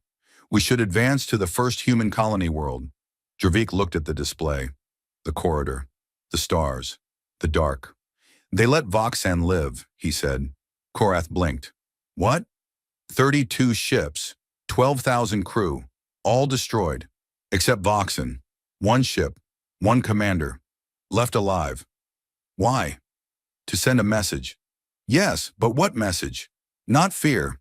we should advance to the first human colony world. Dravik looked at the display. The corridor, the stars, the dark. They let Voxan live, he said. Korath blinked. What? 32 ships, 12,000 crew, all destroyed, except Voxan. 1 ship, 1 commander, left alive. Why? To send a message. Yes, but what message? Not fear.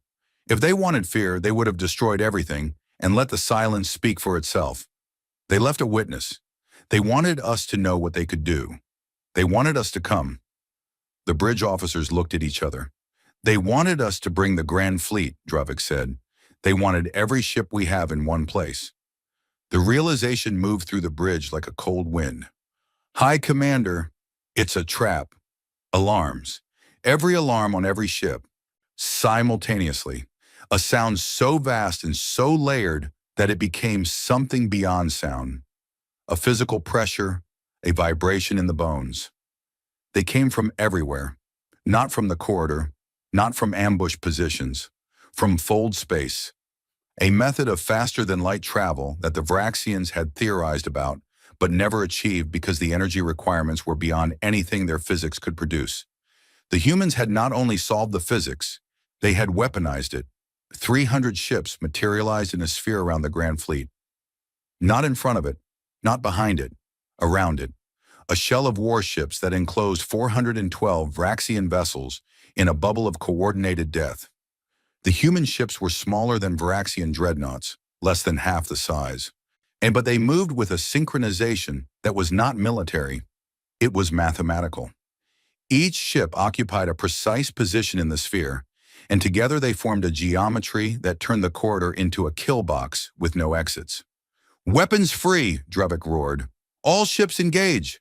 If they wanted fear, they would have destroyed everything and let the silence speak for itself. They left a witness. They wanted us to know what they could do. They wanted us to come. The bridge officers looked at each other. They wanted us to bring the Grand Fleet, Dravik said. They wanted every ship we have in one place. The realization moved through the bridge like a cold wind. High Commander, it's a trap. Alarms. Every alarm on every ship. Simultaneously. A sound so vast and so layered that it became something beyond sound. A physical pressure, a vibration in the bones. They came from everywhere. Not from the corridor, not from ambush positions, from fold space. A method of faster-than-light travel that the Varaxians had theorized about, but never achieved because the energy requirements were beyond anything their physics could produce. The humans had not only solved the physics, they had weaponized it. 300 ships materialized in a sphere around the Grand Fleet. Not in front of it, not behind it, around it. A shell of warships that enclosed 412 Varaxian vessels in a bubble of coordinated death. The human ships were smaller than Varaxian dreadnoughts, less than half the size. But they moved with a synchronization that was not military. It was mathematical. Each ship occupied a precise position in the sphere, and together they formed a geometry that turned the corridor into a kill box with no exits. Weapons free, Dravik roared. All ships engage.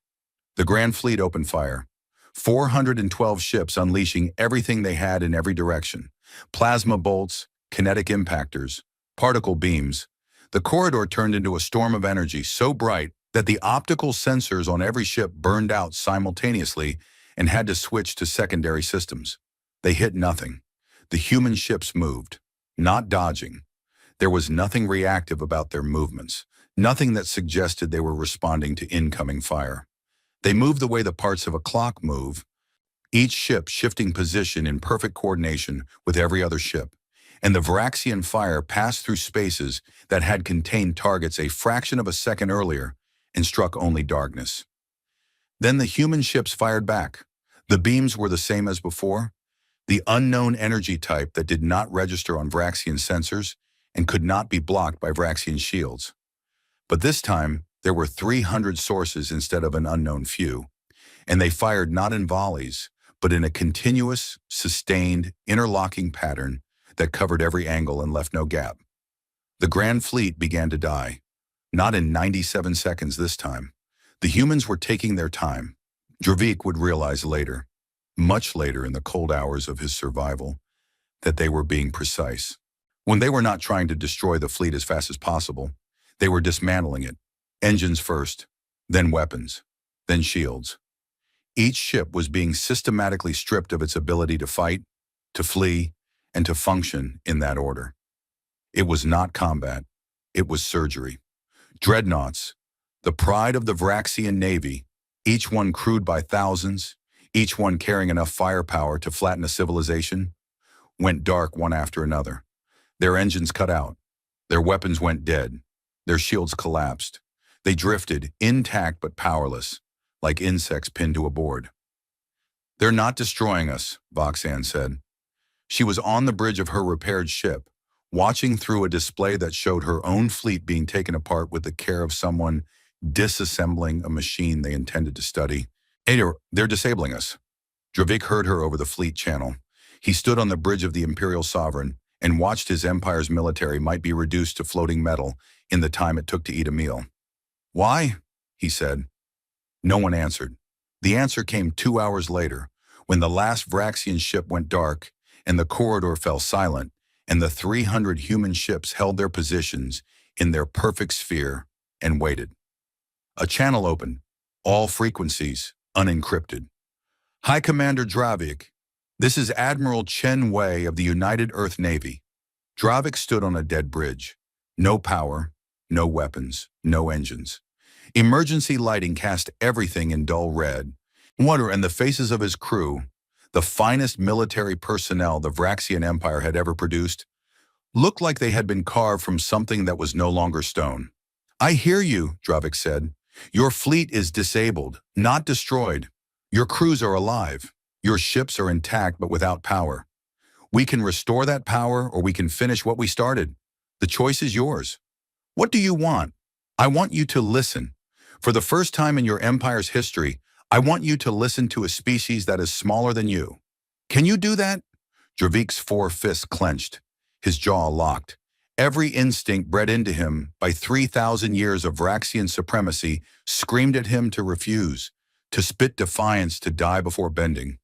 The Grand Fleet opened fire. 412 ships unleashing everything they had in every direction. Plasma bolts, kinetic impactors, particle beams. The corridor turned into a storm of energy so bright that the optical sensors on every ship burned out simultaneously and had to switch to secondary systems. They hit nothing. The human ships moved, not dodging. There was nothing reactive about their movements, nothing that suggested they were responding to incoming fire. They moved the way the parts of a clock move, each ship shifting position in perfect coordination with every other ship, and the Varaxian fire passed through spaces that had contained targets a fraction of a second earlier and struck only darkness. Then the human ships fired back. The beams were the same as before, the unknown energy type that did not register on Varaxian sensors and could not be blocked by Varaxian shields. But this time, there were 300 sources instead of an unknown few, and they fired not in volleys, but in a continuous, sustained, interlocking pattern that covered every angle and left no gap. The Grand Fleet began to die, not in 97 seconds this time. The humans were taking their time. Dravik would realize later, much later in the cold hours of his survival, that they were being precise. When they were not trying to destroy the fleet as fast as possible, they were dismantling it. Engines first, then weapons, then shields. Each ship was being systematically stripped of its ability to fight, to flee, and to function in that order. It was not combat, it was surgery. Dreadnoughts, the pride of the Varaxian Navy, each one crewed by thousands, each one carrying enough firepower to flatten a civilization, went dark one after another. Their engines cut out, their weapons went dead, their shields collapsed. They drifted, intact but powerless, like insects pinned to a board. "They're not destroying us," Voxan said. She was on the bridge of her repaired ship, watching through a display that showed her own fleet being taken apart with the care of someone disassembling a machine they intended to study. They're disabling us." Dravik heard her over the fleet channel. He stood on the bridge of the Imperial Sovereign and watched his empire's military might be reduced to floating metal in the time it took to eat a meal. "Why?" he said. No one answered. The answer came 2 hours later, when the last Varaxian ship went dark and the corridor fell silent, and the 300 human ships held their positions in their perfect sphere and waited. A channel opened, all frequencies unencrypted. "High Commander Dravik, this is Admiral Chen Wei of the United Earth Navy." Dravik stood on a dead bridge. No power, no weapons, no engines. Emergency lighting cast everything in dull red. Water and the faces of his crew, the finest military personnel the Varaxian Empire had ever produced, looked like they had been carved from something that was no longer stone. "I hear you," Dravik said. "Your fleet is disabled, not destroyed. Your crews are alive. Your ships are intact but without power. We can restore that power or we can finish what we started. The choice is yours. What do you want? I want you to listen. For the first time in your empire's history, I want you to listen to a species that is smaller than you. Can you do that?" Dravik's 4 fists clenched, his jaw locked. Every instinct bred into him by 3,000 years of Varaxian supremacy screamed at him to refuse, to spit defiance, to die before bending.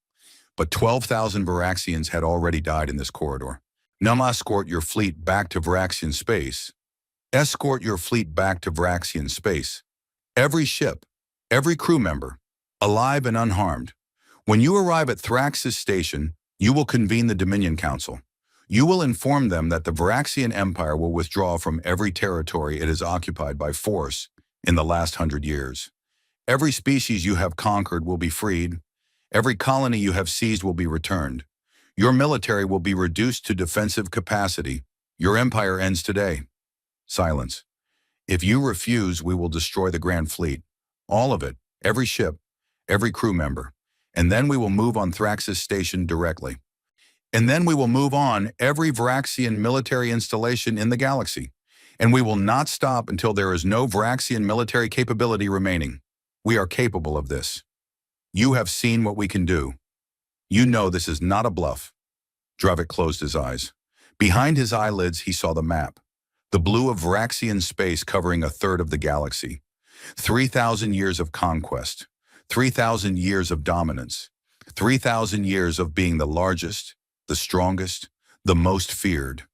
But 12,000 Varaxians had already died in this corridor. "Now escort your fleet back to Varaxian space. Escort your fleet back to Varaxian space. Every ship, every crew member, alive and unharmed. When you arrive at Thrax's station, you will convene the Dominion Council. You will inform them that the Varaxian Empire will withdraw from every territory it has occupied by force in the last 100 years. Every species you have conquered will be freed. Every colony you have seized will be returned. Your military will be reduced to defensive capacity. Your empire ends today." Silence. "If you refuse, we will destroy the Grand Fleet. All of it, every ship, every crew member. And then we will move on Thrax's station directly. And then we will move on every Varaxian military installation in the galaxy. And we will not stop until there is no Varaxian military capability remaining. We are capable of this. You have seen what we can do. You know this is not a bluff." Dravik closed his eyes. Behind his eyelids, he saw the map. The blue of Varaxian space covering a third of the galaxy. 3,000 years of conquest. 3,000 years of dominance. 3,000 years of being the largest, the strongest, the most feared.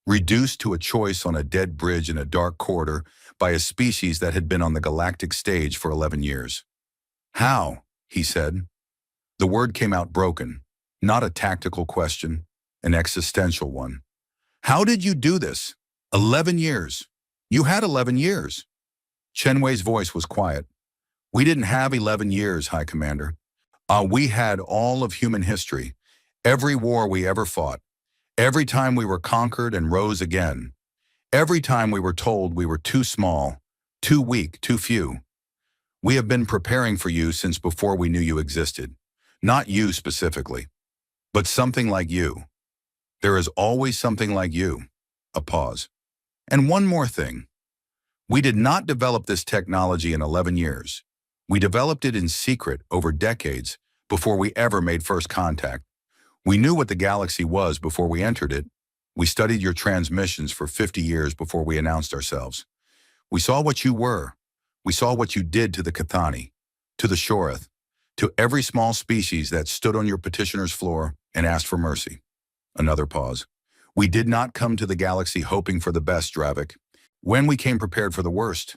Reduced to a choice on a dead bridge in a dark corridor by a species that had been on the galactic stage for 11 years. "How?" he said. The word came out broken, not a tactical question, an existential one. How did you do this? 11 years. You had 11 years. Chen Wei's voice was quiet. We didn't have 11 years, High Commander. We had all of human history, every war we ever fought, every time we were conquered and rose again, every time we were told we were too small, too weak, too few. We have been preparing for you since before we knew you existed. Not you specifically, but something like you. There is always something like you. A pause. And one more thing. We did not develop this technology in 11 years. We developed it in secret over decades before we ever made first contact. We knew what the galaxy was before we entered it. We studied your transmissions for 50 years before we announced ourselves. We saw what you were. We saw what you did to the Cathani, to the Shoreth, to every small species that stood on your petitioner's floor and asked for mercy. Another pause. We did not come to the galaxy hoping for the best, Dravik. When we came prepared for the worst,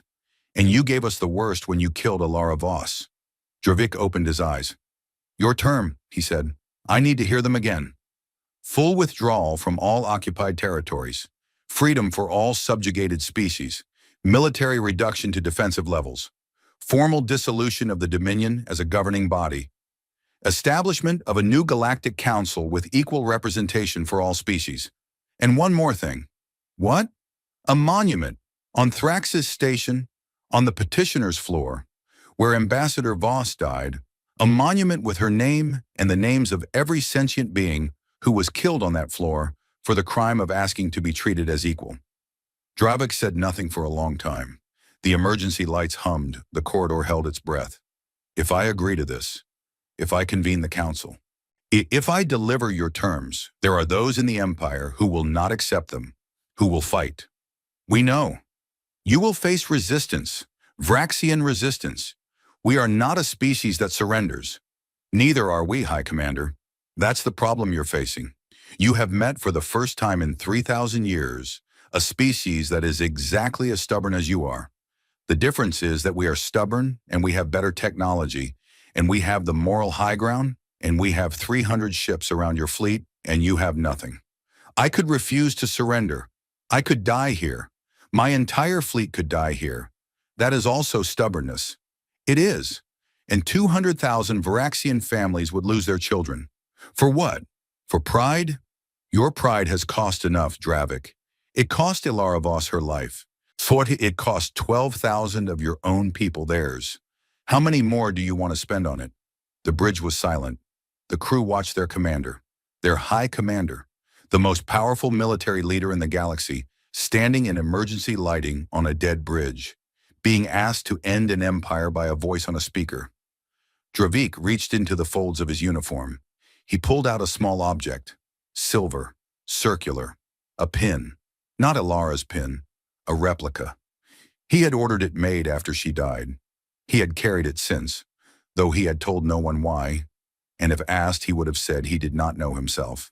and you gave us the worst when you killed Alara Voss. Dravik opened his eyes. Your term, he said. I need to hear them again. Full withdrawal from all occupied territories, freedom for all subjugated species, military reduction to defensive levels, formal dissolution of the Dominion as a governing body, establishment of a new galactic council with equal representation for all species. And one more thing. What? A monument on Thrax's station, on the petitioner's floor, where Ambassador Voss died, a monument with her name and the names of every sentient being who was killed on that floor for the crime of asking to be treated as equal. Dravik said nothing for a long time. The emergency lights hummed, the corridor held its breath. If I agree to this, if I convene the council, if I deliver your terms, there are those in the Empire who will not accept them, who will fight. We know. You will face resistance, Vraxian resistance. We are not a species that surrenders. Neither are we, High Commander. That's the problem you're facing. You have met for the first time in 3,000 years a species that is exactly as stubborn as you are. The difference is that we are stubborn and we have better technology, and we have the moral high ground, and we have 300 ships around your fleet, and you have nothing. I could refuse to surrender. I could die here. My entire fleet could die here. That is also stubbornness. It is. And 200,000 Varaxian families would lose their children. For what? For pride? Your pride has cost enough, Dravik. It cost Alara Voss her life. It cost 12,000 of your own people theirs. How many more do you want to spend on it? The bridge was silent. The crew watched their commander, their high commander, the most powerful military leader in the galaxy, standing in emergency lighting on a dead bridge, being asked to end an empire by a voice on a speaker. Dravik reached into the folds of his uniform. He pulled out a small object, silver, circular, a pin, not Alara's pin, a replica. He had ordered it made after she died. He had carried it since, though he had told no one why, and if asked, he would have said he did not know himself.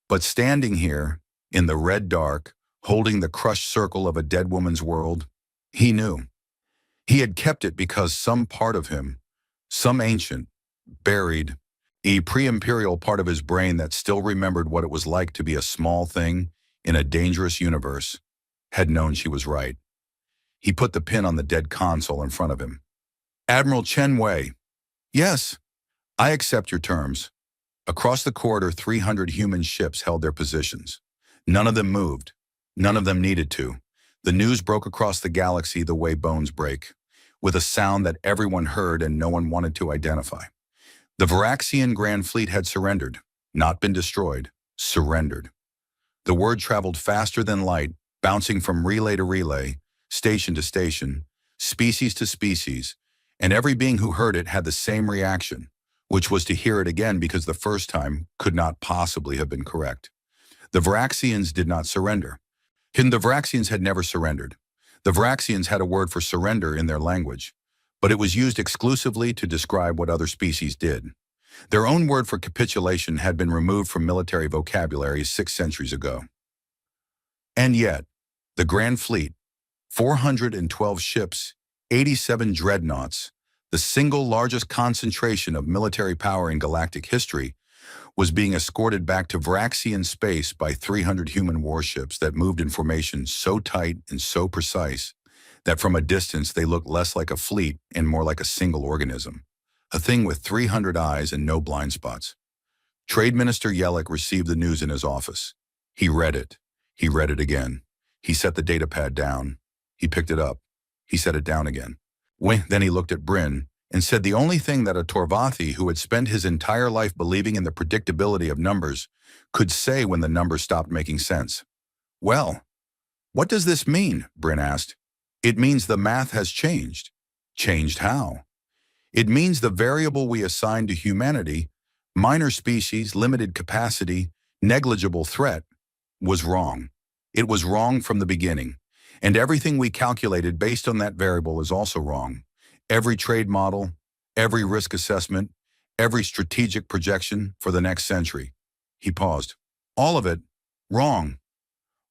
But standing here, in the red dark, holding the crushed circle of a dead woman's world, he knew. He had kept it because some part of him, some ancient, buried, a pre-imperial part of his brain that still remembered what it was like to be a small thing in a dangerous universe, had known she was right. He put the pin on the dead console in front of him. Admiral Chen Wei. Yes, I accept your terms. Across the corridor, 300 human ships held their positions. None of them moved. None of them needed to. The news broke across the galaxy the way bones break, with a sound that everyone heard and no one wanted to identify. The Varaxian Grand Fleet had surrendered, not been destroyed, surrendered. The word traveled faster than light, bouncing from relay to relay, station to station, species to species, and every being who heard it had the same reaction, which was to hear it again because the first time could not possibly have been correct. The Varaxians did not surrender. The Varaxians had never surrendered. The Varaxians had a word for surrender in their language, but it was used exclusively to describe what other species did. Their own word for capitulation had been removed from military vocabulary 6 centuries ago. And yet, the Grand Fleet, 412 ships, 87 dreadnoughts, the single largest concentration of military power in galactic history, was being escorted back to Vraxian space by 300 human warships that moved in formation so tight and so precise that from a distance they looked less like a fleet and more like a single organism, a thing with 300 eyes and no blind spots. Trade Minister Yellick received the news in his office. He read it. He read it again. He set the datapad down. He picked it up. He set it down again. Then he looked at Bryn and said the only thing that a Torvathi who had spent his entire life believing in the predictability of numbers could say when the numbers stopped making sense. "Well, what does this mean?" Bryn asked. "It means the math has changed." "Changed how?" "It means the variable we assigned to humanity, minor species, limited capacity, negligible threat, was wrong. It was wrong from the beginning. And everything we calculated based on that variable is also wrong. Every trade model, every risk assessment, every strategic projection for the next century." He paused. "All of it, wrong."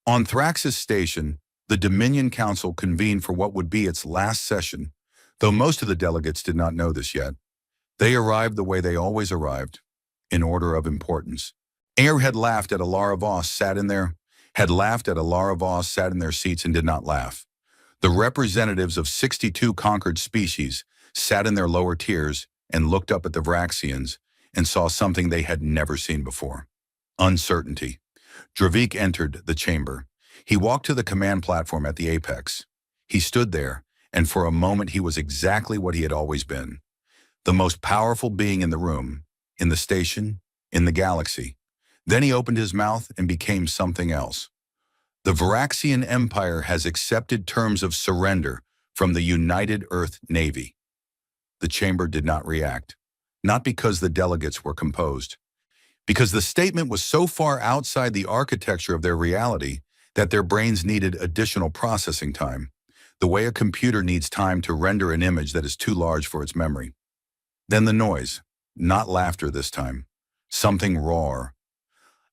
On Thrax's station, the Dominion Council convened for what would be its last session, though most of the delegates did not know this yet. They arrived the way they always arrived, in order of importance. Air had laughed at Alara Voss sat in their seats and did not laugh. The representatives of 62 conquered species sat in their lower tiers and looked up at the Vraxians and saw something they had never seen before. Uncertainty. Dravik entered the chamber. He walked to the command platform at the apex. He stood there, and for a moment he was exactly what he had always been. The most powerful being in the room, in the station, in the galaxy. Then he opened his mouth and became something else. "The Galactic Empire has accepted terms of surrender from the United Earth Navy." The chamber did not react, not because the delegates were composed, because the statement was so far outside the architecture of their reality that their brains needed additional processing time, the way a computer needs time to render an image that is too large for its memory. Then the noise, not laughter this time, something raw.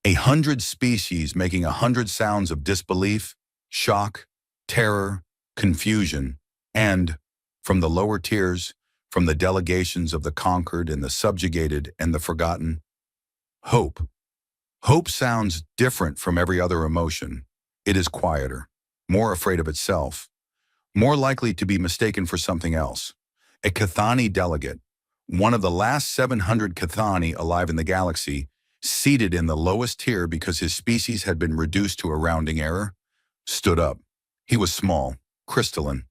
100 species making 100 sounds of disbelief, shock, terror, confusion, and, from the lower tiers, from the delegations of the conquered and the subjugated and the forgotten, hope. Hope sounds different from every other emotion. It is quieter, more afraid of itself, more likely to be mistaken for something else. A Cathani delegate, one of the last 700 Cathani alive in the galaxy, seated in the lowest tier because his species had been reduced to a rounding error, stood up. He was small, crystalline.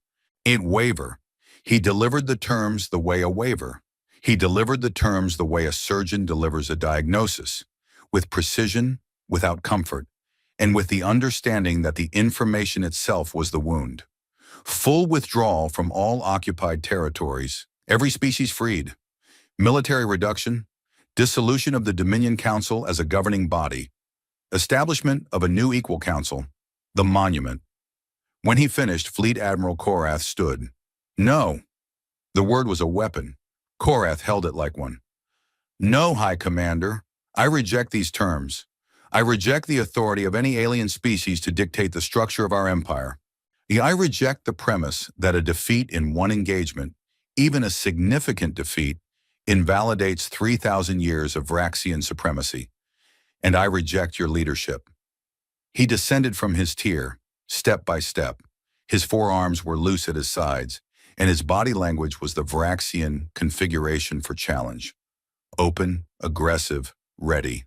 It waver. He delivered the terms the way a waiver. He delivered the terms the way a surgeon delivers a diagnosis, with precision, without comfort, and with the understanding that the information itself was the wound. Full withdrawal from all occupied territories, every species freed. Military reduction, dissolution of the Dominion Council as a governing body, establishment of a new equal council, the monument. When he finished, Fleet Admiral Korath stood. "No." The word was a weapon. Korath held it like one. "No, High Commander. I reject these terms. I reject the authority of any alien species to dictate the structure of our empire. I reject the premise that a defeat in one engagement, even a significant defeat, invalidates 3,000 years of Vraxian supremacy. And I reject your leadership." He descended from his tier, step by step. His forearms were loose at his sides, and his body language was the Vraxian configuration for challenge. Open, aggressive, ready.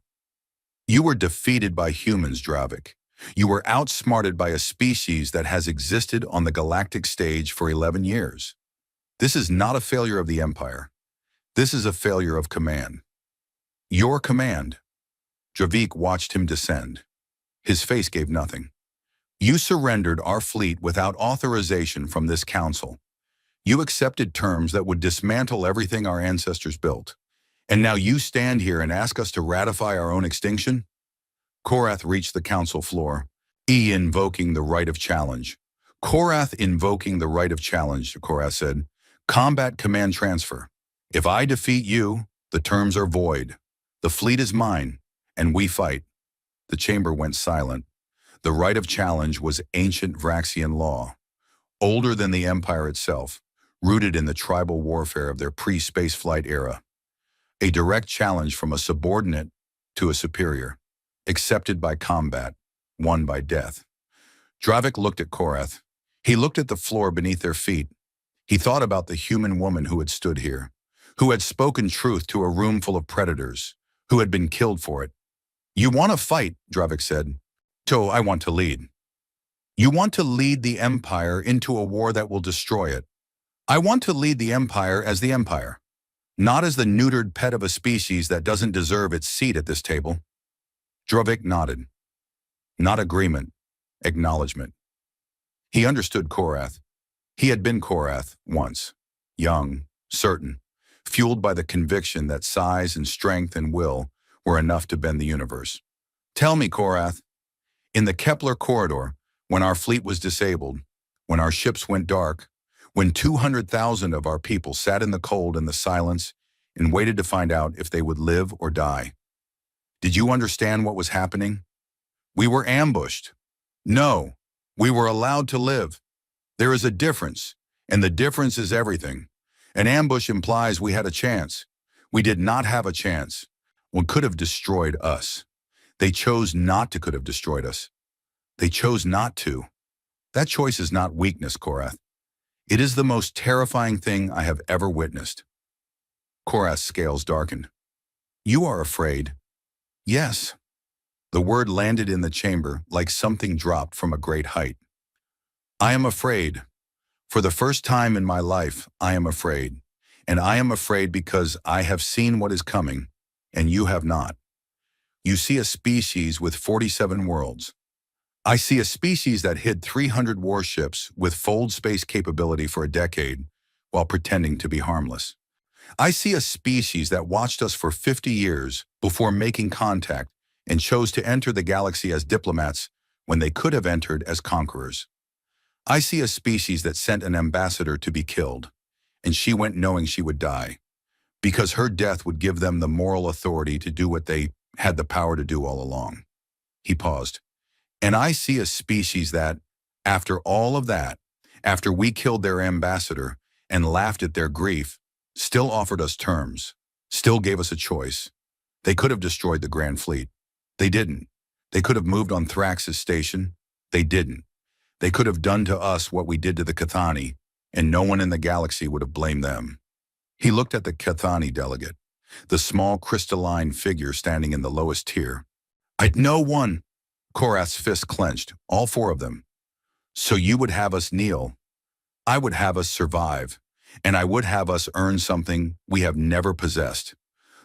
"You were defeated by humans, Dravik. You were outsmarted by a species that has existed on the galactic stage for 11 years. This is not a failure of the Empire. This is a failure of command. Your command." Dravik watched him descend. His face gave nothing. "You surrendered our fleet without authorization from this council. You accepted terms that would dismantle everything our ancestors built. And now you stand here and ask us to ratify our own extinction?" Korath reached the council floor, invoking the right of challenge. "Korath invoking the right of challenge," Korath said. "Combat command transfer. If I defeat you, the terms are void. The fleet is mine, and we fight." The chamber went silent. The right of challenge was ancient Vraxian law, older than the Empire itself, rooted in the tribal warfare of their pre-spaceflight era. A direct challenge from a subordinate to a superior, accepted by combat, won by death. Dravik looked at Korath. He looked at the floor beneath their feet. He thought about the human woman who had stood here, who had spoken truth to a room full of predators, who had been killed for it. "You want to fight," Dravik said. "So I want to lead. You want to lead the Empire into a war that will destroy it. I want to lead the Empire as the Empire, not as the neutered pet of a species that doesn't deserve its seat at this table." Dravik nodded. Not agreement, acknowledgement. He understood Korath. He had been Korath once, young, certain, fueled by the conviction that size and strength and will were enough to bend the universe. "Tell me, Korath, in the Kepler corridor, when our fleet was disabled, when our ships went dark, when 200,000 of our people sat in the cold and the silence and waited to find out if they would live or die, did you understand what was happening? We were ambushed. No, we were allowed to live. There is a difference, and the difference is everything. An ambush implies we had a chance. We did not have a chance. One could have destroyed us. They chose not to could have destroyed us. They chose not to. That choice is not weakness, Korath. It is the most terrifying thing I have ever witnessed." Korath's scales darkened. "You are afraid?" "Yes." The word landed in the chamber like something dropped from a great height. "I am afraid. For the first time in my life, I am afraid. And I am afraid because I have seen what is coming, and you have not. You see a species with 47 worlds. I see a species that hid 300 warships with fold space capability for a decade while pretending to be harmless. I see a species that watched us for 50 years before making contact and chose to enter the galaxy as diplomats when they could have entered as conquerors. I see a species that sent an ambassador to be killed, and she went knowing she would die, because her death would give them the moral authority to do what they had the power to do all along." He paused. "And I see a species that, after all of that, after we killed their ambassador and laughed at their grief, still offered us terms, still gave us a choice. They could have destroyed the Grand Fleet. They didn't. They could have moved on Thrax's station. They didn't. They could have done to us what we did to the Cathani, and no one in the galaxy would have blamed them." He looked at the Cathani delegate, the small crystalline figure standing in the lowest tier. "No one." Korath's fist clenched, all four of them. "So you would have us kneel. I would have us survive, and I would have us earn something we have never possessed.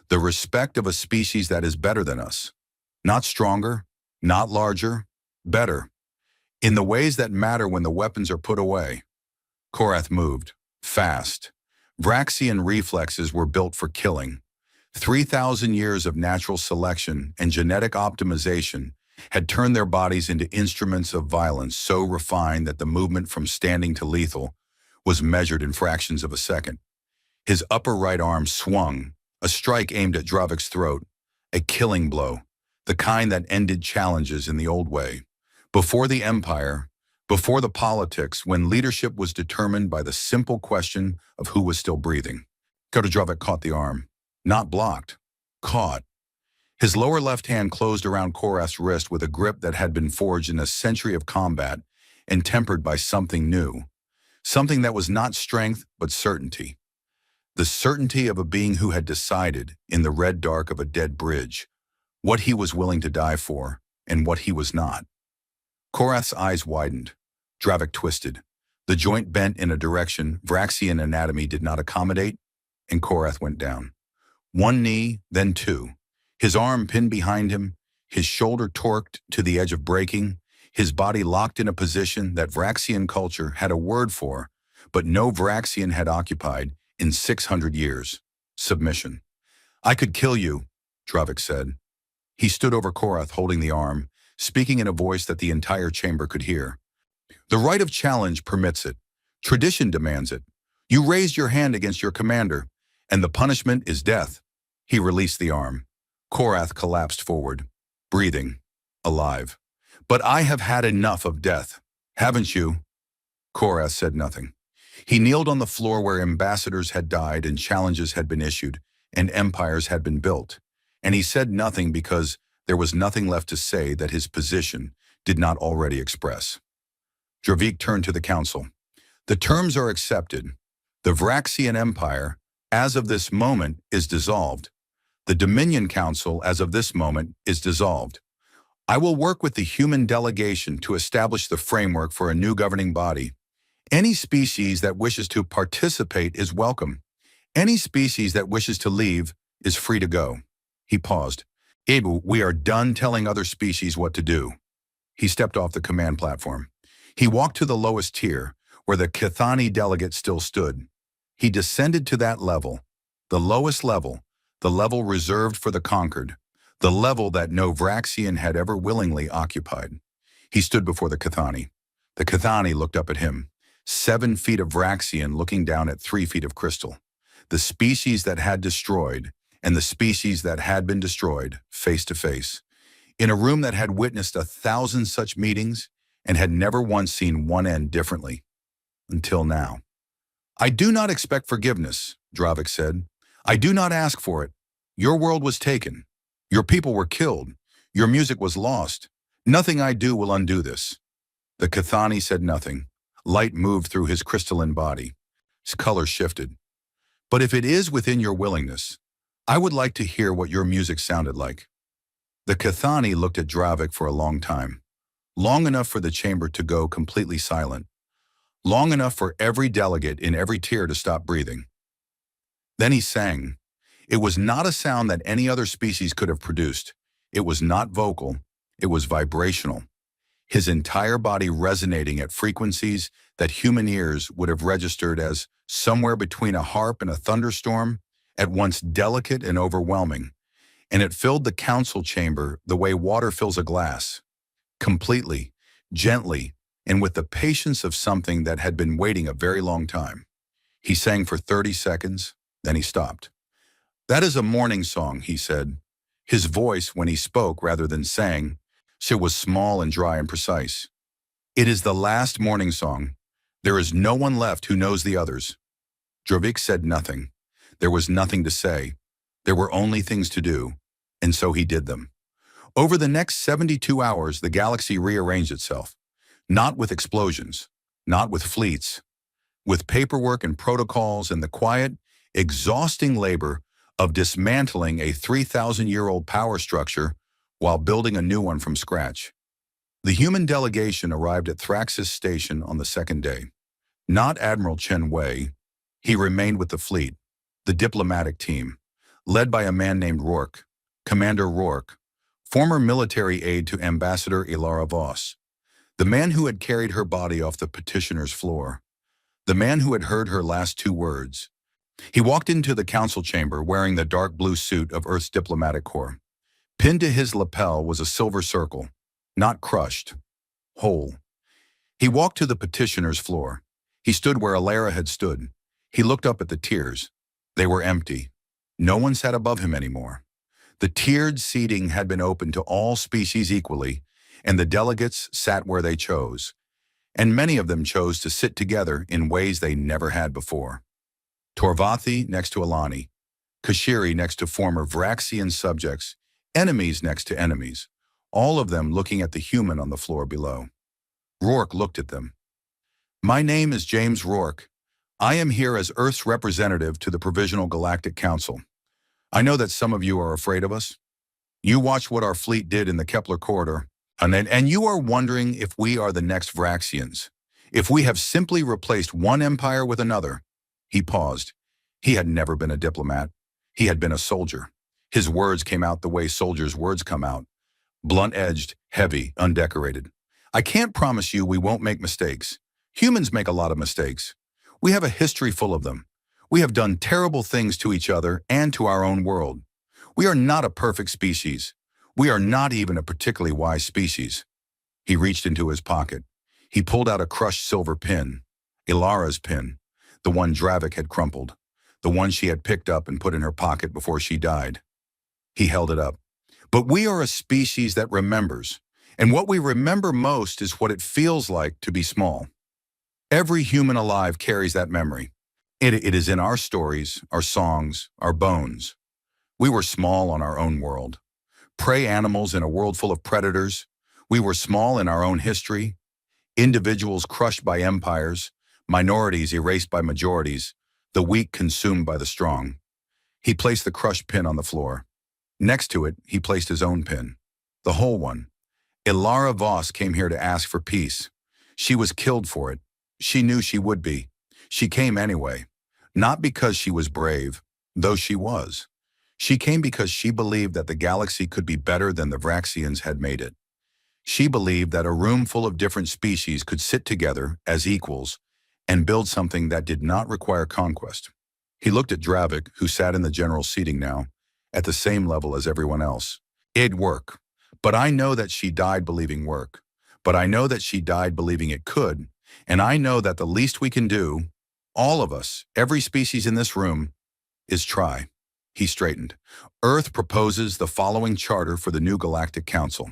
The respect of a species that is better than us. Not stronger, not larger, better. In the ways that matter when the weapons are put away." Korath moved, fast. Vraxian reflexes were built for killing. 3,000 years of natural selection and genetic optimization had turned their bodies into instruments of violence so refined that the movement from standing to lethal was measured in fractions of a second. His upper right arm swung, a strike aimed at Dravik's throat, a killing blow, the kind that ended challenges in the old way. Before the Empire, before the politics, when leadership was determined by the simple question of who was still breathing. Dravik caught the arm. Not blocked. Caught. His lower left hand closed around Korath's wrist with a grip that had been forged in a century of combat and tempered by something new. Something that was not strength, but certainty. The certainty of a being who had decided, in the red dark of a dead bridge, what he was willing to die for and what he was not. Korath's eyes widened. Dravik twisted. The joint bent in a direction Vraxian anatomy did not accommodate, and Korath went down. One knee, then two. His arm pinned behind him, his shoulder torqued to the edge of breaking, his body locked in a position that Vraxian culture had a word for, but no Vraxian had occupied in 600 years. Submission. "I could kill you," Dravik said. He stood over Korath holding the arm, speaking in a voice that the entire chamber could hear. "The right of challenge permits it. Tradition demands it. You raised your hand against your commander, and the punishment is death." He released the arm. Korath collapsed forward, breathing, alive. "But I have had enough of death. Haven't you?" Korath said nothing. He kneeled on the floor where ambassadors had died and challenges had been issued and empires had been built. And he said nothing because there was nothing left to say that his position did not already express. Dravik turned to the council. The terms are accepted. The Vraxian Empire, as of this moment, is dissolved. The Dominion Council, as of this moment, is dissolved. I will work with the human delegation to establish the framework for a new governing body. Any species that wishes to participate is welcome. Any species that wishes to leave is free to go. He paused. Abu, we are done telling other species what to do. He stepped off the command platform. He walked to the lowest tier, where the Cathani delegate still stood. He descended to that level, the lowest level, the level reserved for the conquered, the level that no Vraxian had ever willingly occupied. He stood before the Cathani. The Cathani looked up at him, 7 feet of Vraxian looking down at 3 feet of crystal. The species that had destroyed and the species that had been destroyed, face to face, in a room that had witnessed 1,000 such meetings and had never once seen one end differently. Until now. I do not expect forgiveness, Dravik said. I do not ask for it. Your world was taken. Your people were killed. Your music was lost. Nothing I do will undo this. The Cathani said nothing. Light moved through his crystalline body. His color shifted. But if it is within your willingness, I would like to hear what your music sounded like. The Cathani looked at Dravik for a long time. Long enough for the chamber to go completely silent. Long enough for every delegate in every tier to stop breathing. Then he sang. It was not a sound that any other species could have produced. It was not vocal. It was vibrational. His entire body resonating at frequencies that human ears would have registered as somewhere between a harp and a thunderstorm, at once delicate and overwhelming. And it filled the council chamber the way water fills a glass. Completely, gently, and with the patience of something that had been waiting a very long time. He sang for 30 seconds, then he stopped. That is a morning song, he said. His voice, when he spoke rather than sang, was small and dry and precise. It is the last morning song. There is no one left who knows the others. Dravik said nothing. There was nothing to say. There were only things to do, and so he did them. Over the next 72 hours, the galaxy rearranged itself. Not with explosions, not with fleets, with paperwork and protocols and the quiet, exhausting labor of dismantling a 3,000-year-old power structure while building a new one from scratch. The human delegation arrived at Thraxis Station on the second day. Not Admiral Chen Wei. He remained with the fleet, the diplomatic team, led by a man named Rourke, Commander Rourke, former military aide to Ambassador Ilara Voss, the man who had carried her body off the petitioner's floor, the man who had heard her last 2 words. He walked into the council chamber wearing the dark blue suit of Earth's diplomatic corps. Pinned to his lapel was a silver circle, not crushed, whole. He walked to the petitioner's floor. He stood where Ilara had stood. He looked up at the tiers. They were empty. No one sat above him anymore. The tiered seating had been open to all species equally, and the delegates sat where they chose. And many of them chose to sit together in ways they never had before. Torvathi next to Alani, Kashiri next to former Vraxian subjects, enemies next to enemies, all of them looking at the human on the floor below. Rourke looked at them. My name is James Rourke. I am here as Earth's representative to the Provisional Galactic Council. I know that some of you are afraid of us. You watched what our fleet did in the Kepler corridor, and you are wondering if we are the next Vraxians, if we have simply replaced one empire with another. He paused. He had never been a diplomat. He had been a soldier. His words came out the way soldiers' words come out, blunt-edged, heavy, undecorated. I can't promise you we won't make mistakes. Humans make a lot of mistakes. We have a history full of them. We have done terrible things to each other and to our own world. We are not a perfect species. We are not even a particularly wise species. He reached into his pocket. He pulled out a crushed silver pin, Ilara's pin, the one Dravik had crumpled, the one she had picked up and put in her pocket before she died. He held it up. But we are a species that remembers, and what we remember most is what it feels like to be small. Every human alive carries that memory. It is in our stories, our songs, our bones. We were small on our own world. Prey animals in a world full of predators. We were small in our own history. Individuals crushed by empires. Minorities erased by majorities. The weak consumed by the strong. He placed the crushed pin on the floor. Next to it, he placed his own pin. The whole one. Ilara Voss came here to ask for peace. She was killed for it. She knew she would be. She came anyway. Not because she was brave, though she was. She came because she believed that the galaxy could be better than the Vraxians had made it. She believed that a room full of different species could sit together as equals and build something that did not require conquest. He looked at Dravik, who sat in the general seating now, at the same level as everyone else. It'd work. But I know that she died believing work. But I know that she died believing it could. And I know that the least we can do, all of us, every species in this room, is try. He straightened. Earth proposes the following charter for the new Galactic Council.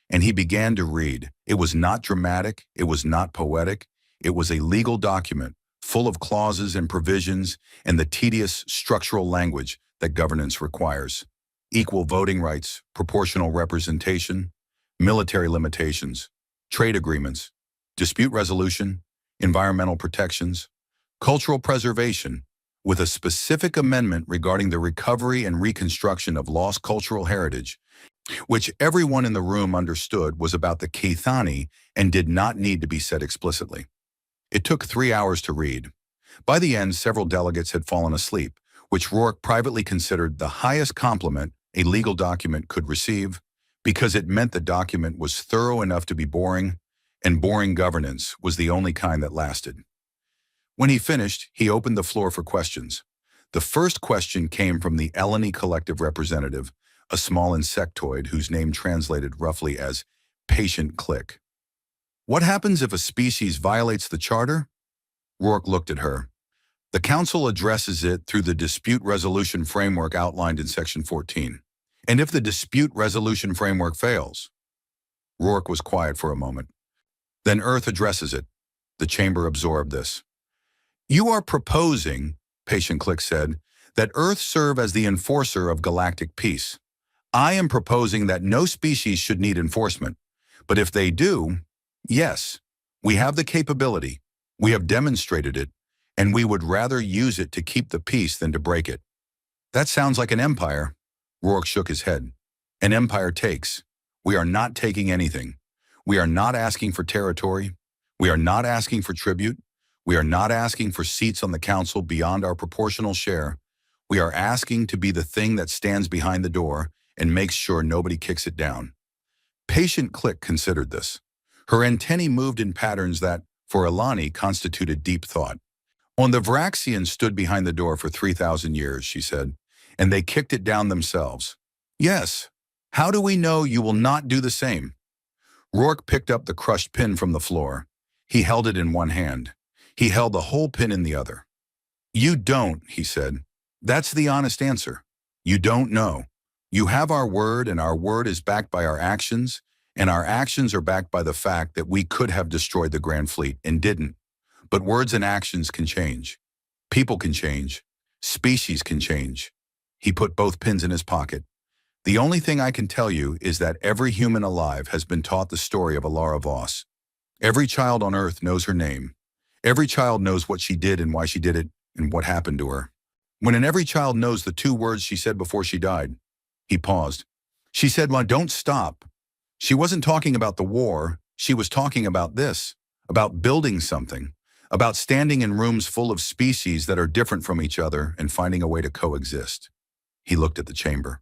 And he began to read. It was not dramatic. It was not poetic. It was a legal document full of clauses and provisions and the tedious structural language that governance requires. Equal voting rights, proportional representation, military limitations, trade agreements, dispute resolution, environmental protections, cultural preservation, with a specific amendment regarding the recovery and reconstruction of lost cultural heritage, which everyone in the room understood was about the Caethani and did not need to be said explicitly. It took 3 hours to read. By the end, several delegates had fallen asleep, which Rourke privately considered the highest compliment a legal document could receive, because it meant the document was thorough enough to be boring, and boring governance was the only kind that lasted. When he finished, he opened the floor for questions. The first question came from the Eleni Collective representative, a small insectoid whose name translated roughly as patient click. What happens if a species violates the charter? Rourke looked at her. The Council addresses it through the dispute resolution framework outlined in Section 14. And if the dispute resolution framework fails? Rourke was quiet for a moment. Then Earth addresses it. The chamber absorbed this. You are proposing, Patient Click said, that Earth serve as the enforcer of galactic peace. I am proposing that no species should need enforcement. But if they do, yes, we have the capability, we have demonstrated it, and we would rather use it to keep the peace than to break it. That sounds like an empire. Rourke shook his head. An empire takes. We are not taking anything. We are not asking for territory. We are not asking for tribute. We are not asking for seats on the council beyond our proportional share. We are asking to be the thing that stands behind the door and makes sure nobody kicks it down. Patient Click considered this. Her antennae moved in patterns that, for Eleni, constituted deep thought. On the Vraxians stood behind the door for 3,000 years, she said, and they kicked it down themselves. Yes. How do we know you will not do the same? Rourke picked up the crushed pin from the floor. He held it in one hand. He held the whole pin in the other. You don't, he said. That's the honest answer. You don't know. You have our word, and our word is backed by our actions, and our actions are backed by the fact that we could have destroyed the Grand Fleet and didn't. But words and actions can change. People can change. Species can change. He put both pins in his pocket. The only thing I can tell you is that every human alive has been taught the story of Ilara Voss. Every child on Earth knows her name. Every child knows what she did and why she did it and what happened to her. Every child knows the 2 words she said before she died. He paused. She said, "Well, don't stop." She wasn't talking about the war. She was talking about this, about building something, about standing in rooms full of species that are different from each other and finding a way to coexist. He looked at the chamber,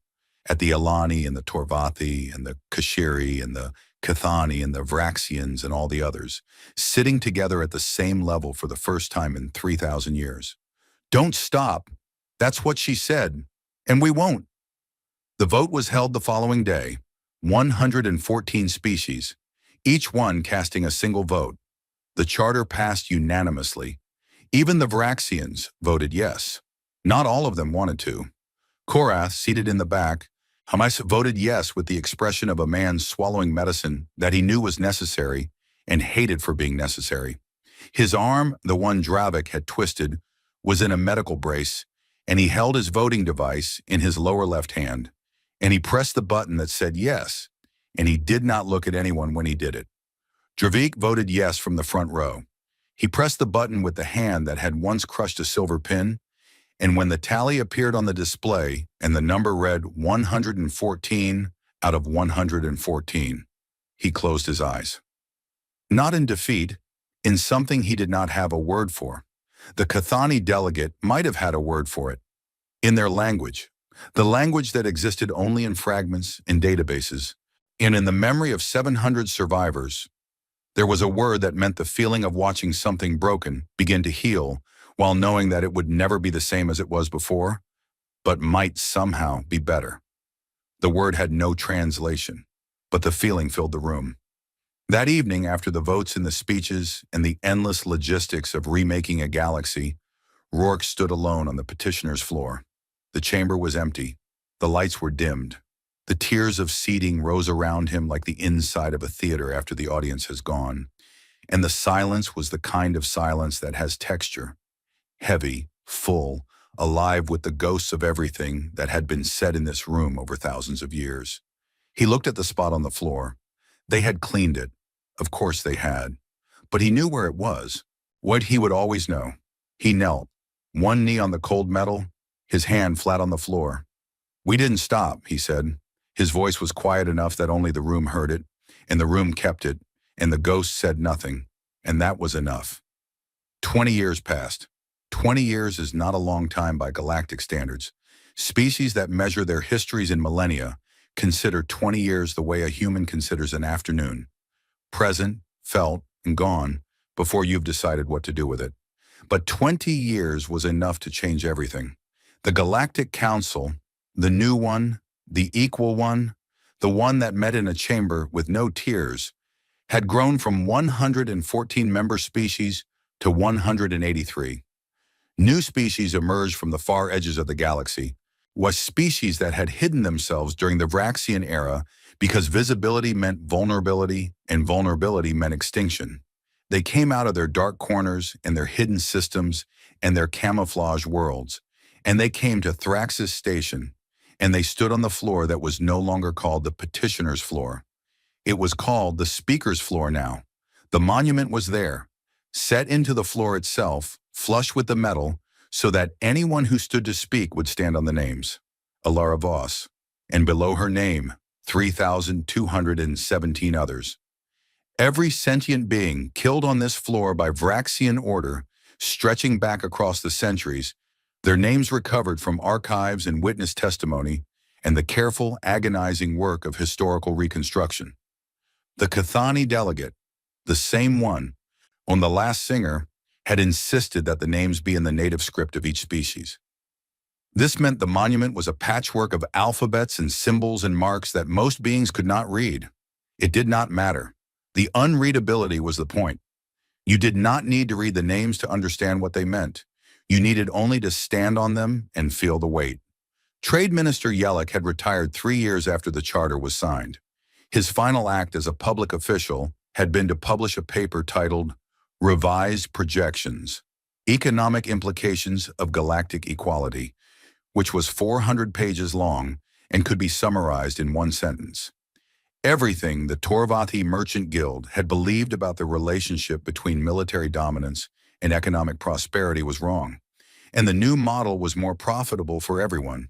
at the Eleni and the Torvathi and the Kashiri and the Caethani and the Vraxians and all the others, sitting together at the same level for the first time in 3,000 years. Don't stop. That's what she said. And we won't. The vote was held the following day, 114 species, each one casting a single vote. The charter passed unanimously. Even the Vraxians voted yes. Not all of them wanted to. Korath, seated in the back, Hamas voted yes with the expression of a man swallowing medicine that he knew was necessary and hated for being necessary. His arm, the one Dravik had twisted, was in a medical brace, and he held his voting device in his lower left hand, and he pressed the button that said yes, and he did not look at anyone when he did it. Dravik voted yes from the front row. He pressed the button with the hand that had once crushed a silver pin, and when the tally appeared on the display and the number read 114 out of 114, he closed his eyes. Not in defeat, in something he did not have a word for. The Cathani delegate might have had a word for it. In their language, the language that existed only in fragments in databases, and in the memory of 700 survivors, there was a word that meant the feeling of watching something broken begin to heal while knowing that it would never be the same as it was before, but might somehow be better. The word had no translation, but the feeling filled the room. That evening, after the votes and the speeches and the endless logistics of remaking a galaxy, Rourke stood alone on the petitioner's floor. The chamber was empty. The lights were dimmed. The tiers of seating rose around him like the inside of a theater after the audience has gone. And the silence was the kind of silence that has texture. Heavy, full, alive with the ghosts of everything that had been said in this room over thousands of years. He looked at the spot on the floor. They had cleaned it. Of course they had. But he knew where it was. What he would always know. He knelt, one knee on the cold metal, his hand flat on the floor. "We didn't stop," he said. His voice was quiet enough that only the room heard it, and the room kept it, and the ghost said nothing, and that was enough. 20 years passed. 20 years is not a long time by galactic standards. Species that measure their histories in millennia consider 20 years the way a human considers an afternoon. Present, felt, and gone before you've decided what to do with it. But 20 years was enough to change everything. The Galactic Council, the new one, the equal one, the one that met in a chamber with no tears, had grown from 114 member species to 183. New species emerged from the far edges of the galaxy, was species that had hidden themselves during the Vraxian era because visibility meant vulnerability and vulnerability meant extinction. They came out of their dark corners and their hidden systems and their camouflage worlds, and they came to Thrax's station, and they stood on the floor that was no longer called the petitioner's floor. It was called the speaker's floor now. The monument was there, set into the floor itself, flush with the metal, so that anyone who stood to speak would stand on the names. Alara Voss, and below her name, 3,217 others. Every sentient being killed on this floor by Vraxian order, stretching back across the centuries, their names recovered from archives and witness testimony and the careful, agonizing work of historical reconstruction. The Cathani delegate, the same one, on the last singer, had insisted that the names be in the native script of each species. This meant the monument was a patchwork of alphabets and symbols and marks that most beings could not read. It did not matter. The unreadability was the point. You did not need to read the names to understand what they meant. You needed only to stand on them and feel the weight. Trade Minister Yellick had retired 3 years after the charter was signed. His final act as a public official had been to publish a paper titled Revised Projections, Economic Implications of Galactic Equality, which was 400 pages long and could be summarized in one sentence. Everything the Torvathi Merchant Guild had believed about the relationship between military dominance and economic prosperity was wrong, and the new model was more profitable for everyone,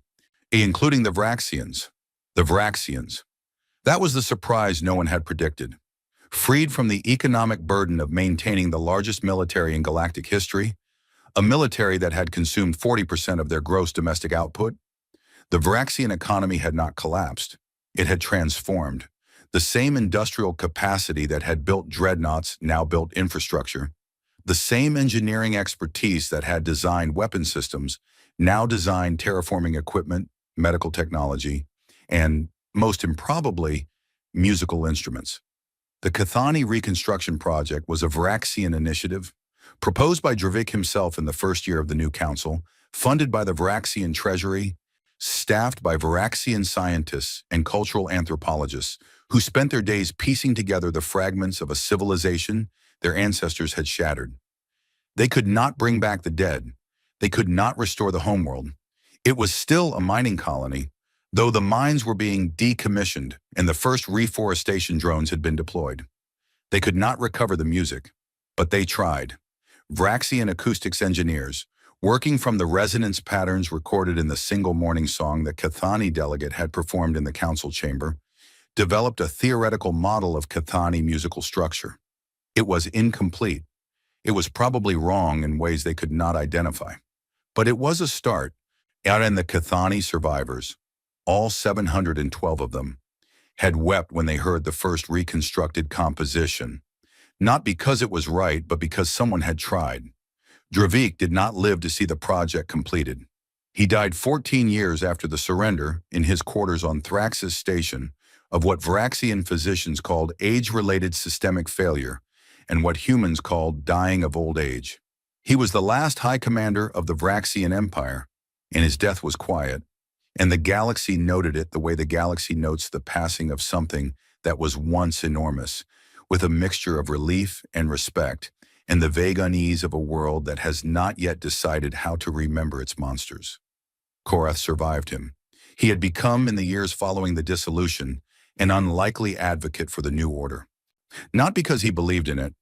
including the Vraxians. The Vraxians. That was the surprise no one had predicted. Freed from the economic burden of maintaining the largest military in galactic history, a military that had consumed 40% of their gross domestic output, the Vraxian economy had not collapsed. It had transformed. The same industrial capacity that had built dreadnoughts now built infrastructure. The same engineering expertise that had designed weapon systems now designed terraforming equipment, medical technology, and, most improbably, musical instruments. The Cathani Reconstruction Project was a Vraxian initiative, proposed by Dravik himself in the first year of the new council, funded by the Vraxian treasury, staffed by Vraxian scientists and cultural anthropologists who spent their days piecing together the fragments of a civilization their ancestors had shattered. They could not bring back the dead. They could not restore the homeworld. It was still a mining colony, though the mines were being decommissioned and the first reforestation drones had been deployed. They could not recover the music, but they tried. Vraxian acoustics engineers, working from the resonance patterns recorded in the single morning song that Cathani delegate had performed in the council chamber, developed a theoretical model of Cathani musical structure. It was incomplete. It was probably wrong in ways they could not identify. But it was a start. And the Cathani survivors, all 712 of them, had wept when they heard the first reconstructed composition, not because it was right, but because someone had tried. Dravik did not live to see the project completed. He died 14 years after the surrender in his quarters on Thraxis Station of what Vraxian physicians called age-related systemic failure and what humans called dying of old age. He was the last High Commander of the Vraxian Empire, and his death was quiet. And the galaxy noted it the way the galaxy notes the passing of something that was once enormous, with a mixture of relief and respect, and the vague unease of a world that has not yet decided how to remember its monsters. Korath survived him. He had become, in the years following the dissolution, an unlikely advocate for the new order. Not because he believed in it.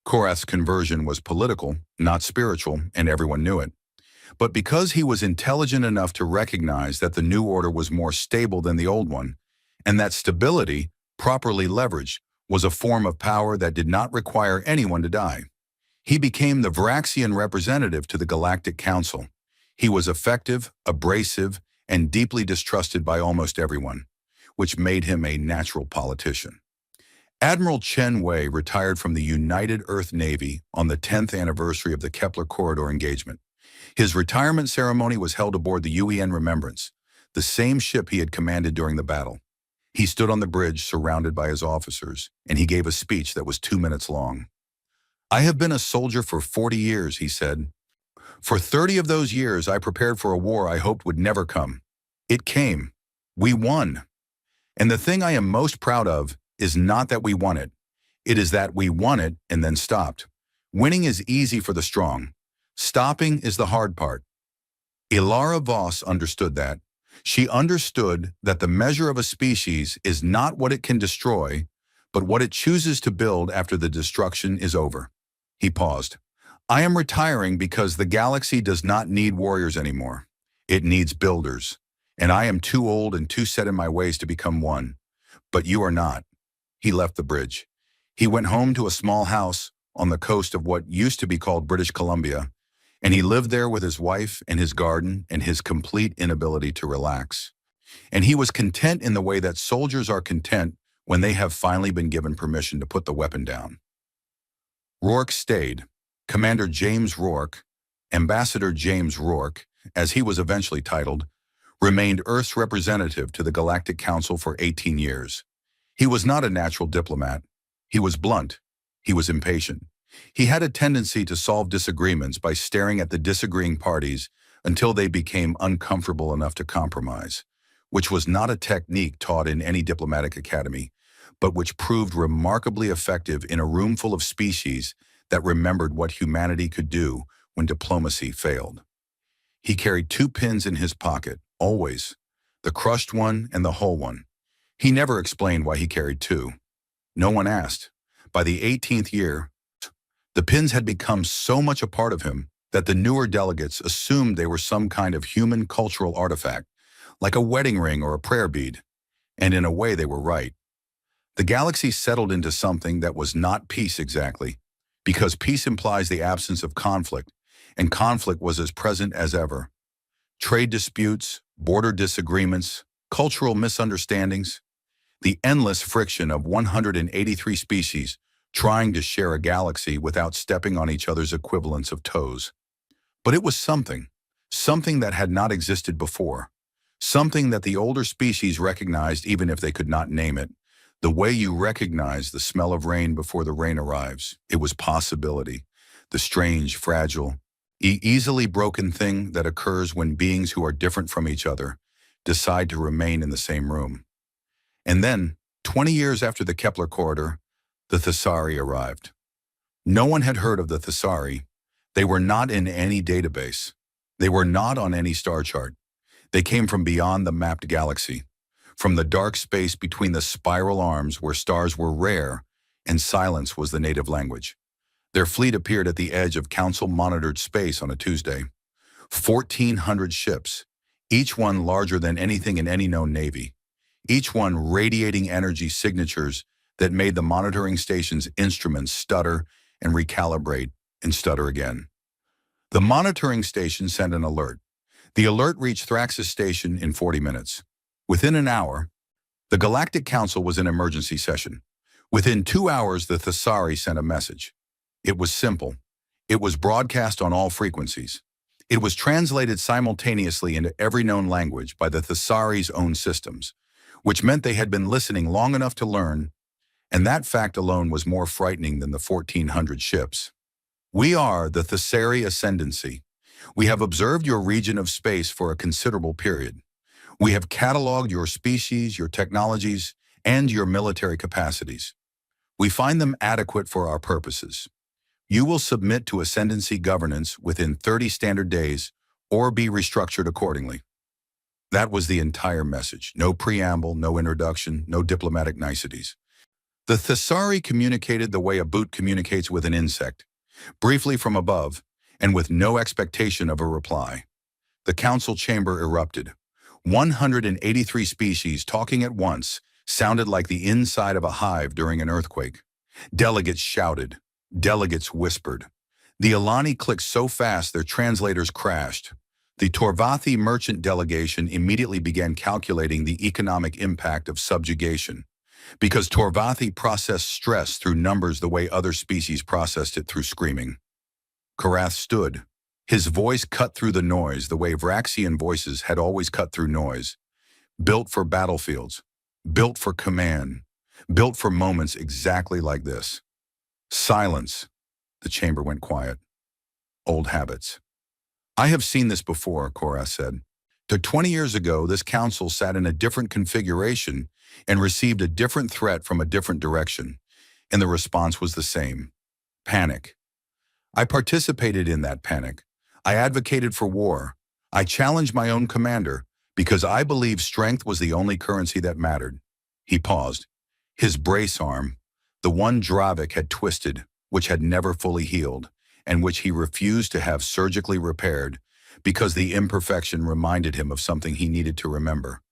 Korath's conversion was political, not spiritual, and everyone knew it. But because he was intelligent enough to recognize that the new order was more stable than the old one, and that stability, properly leveraged, was a form of power that did not require anyone to die. He became the Vraxian representative to the Galactic Council. He was effective, abrasive, and deeply distrusted by almost everyone, which made him a natural politician. Admiral Chen Wei retired from the United Earth Navy on the 10th anniversary of the Kepler Corridor engagement. His retirement ceremony was held aboard the UEN Remembrance, the same ship he had commanded during the battle. He stood on the bridge surrounded by his officers, and he gave a speech that was 2 minutes long. "I have been a soldier for 40 years, he said. For 30 of those years, I prepared for a war I hoped would never come. It came. We won. And the thing I am most proud of is not that we won it. It is that we won it and then stopped. Winning is easy for the strong. Stopping is the hard part." Ilara Voss understood that. She understood that the measure of a species is not what it can destroy, but what it chooses to build after the destruction is over. He paused. "I am retiring because the galaxy does not need warriors anymore. It needs builders. And I am too old and too set in my ways to become one. But you are not." He left the bridge. He went home to a small house on the coast of what used to be called British Columbia, and he lived there with his wife and his garden and his complete inability to relax. And he was content in the way that soldiers are content when they have finally been given permission to put the weapon down. Rourke stayed. Commander James Rourke, Ambassador James Rourke, as he was eventually titled, remained Earth's representative to the Galactic Council for 18 years. He was not a natural diplomat. He was blunt. He was impatient. He had a tendency to solve disagreements by staring at the disagreeing parties until they became uncomfortable enough to compromise, which was not a technique taught in any diplomatic academy, but which proved remarkably effective in a room full of species that remembered what humanity could do when diplomacy failed. He carried 2 pins in his pocket, always, the crushed one and the whole one. He never explained why he carried 2. No one asked. By the 18th year, the pins had become so much a part of him that the newer delegates assumed they were some kind of human cultural artifact, like a wedding ring or a prayer bead. And in a way they were right. The galaxy settled into something that was not peace exactly, because peace implies the absence of conflict, and conflict was as present as ever. Trade disputes, border disagreements, cultural misunderstandings, the endless friction of 183 species trying to share a galaxy without stepping on each other's equivalents of toes. But it was something that had not existed before, something that the older species recognized even if they could not name it. The way you recognize the smell of rain before the rain arrives. It was possibility, the strange, fragile, easily broken thing that occurs when beings who are different from each other decide to remain in the same room. And then, 20 years after the Kepler Corridor, the Thessari arrived. No one had heard of the Thessari. They were not in any database. They were not on any star chart. They came from beyond the mapped galaxy, from the dark space between the spiral arms where stars were rare and silence was the native language. Their fleet appeared at the edge of Council-monitored space on a Tuesday. 1,400 ships, each one larger than anything in any known navy, each one radiating energy signatures that made the monitoring station's instruments stutter and recalibrate and stutter again. The monitoring station sent an alert. The alert reached Thrax's station in 40 minutes. Within an hour, the Galactic Council was in emergency session. Within 2 hours, the Thessari sent a message. It was simple. It was broadcast on all frequencies. It was translated simultaneously into every known language by the Thessari's own systems, which meant they had been listening long enough to learn, and that fact alone was more frightening than the 1,400 ships. We are the Thessari Ascendancy. We have observed your region of space for a considerable period. We have cataloged your species, your technologies, and your military capacities. We find them adequate for our purposes. You will submit to Ascendancy governance within 30 standard days or be restructured accordingly. That was the entire message. No preamble, no introduction, no diplomatic niceties. The Thessari communicated the way a boot communicates with an insect, briefly from above, and with no expectation of a reply. The council chamber erupted. 183 species talking at once sounded like the inside of a hive during an earthquake. Delegates shouted. Delegates whispered. The Alani clicked so fast their translators crashed. The Torvathi merchant delegation immediately began calculating the economic impact of subjugation, because Torvathi processed stress through numbers the way other species processed it through screaming. Korath stood. His voice cut through the noise the way Vraxian voices had always cut through noise. Built for battlefields. Built for command. Built for moments exactly like this. Silence. The chamber went quiet. Old habits. I have seen this before, Korath said. 20 years ago, this council sat in a different configuration and received a different threat from a different direction, and the response was the same. Panic. I participated in that panic. I advocated for war. I challenged my own commander because I believed strength was the only currency that mattered. He paused. His brace arm, the one Dravik had twisted, which had never fully healed, and which he refused to have surgically repaired because the imperfection reminded him of something he needed to remember,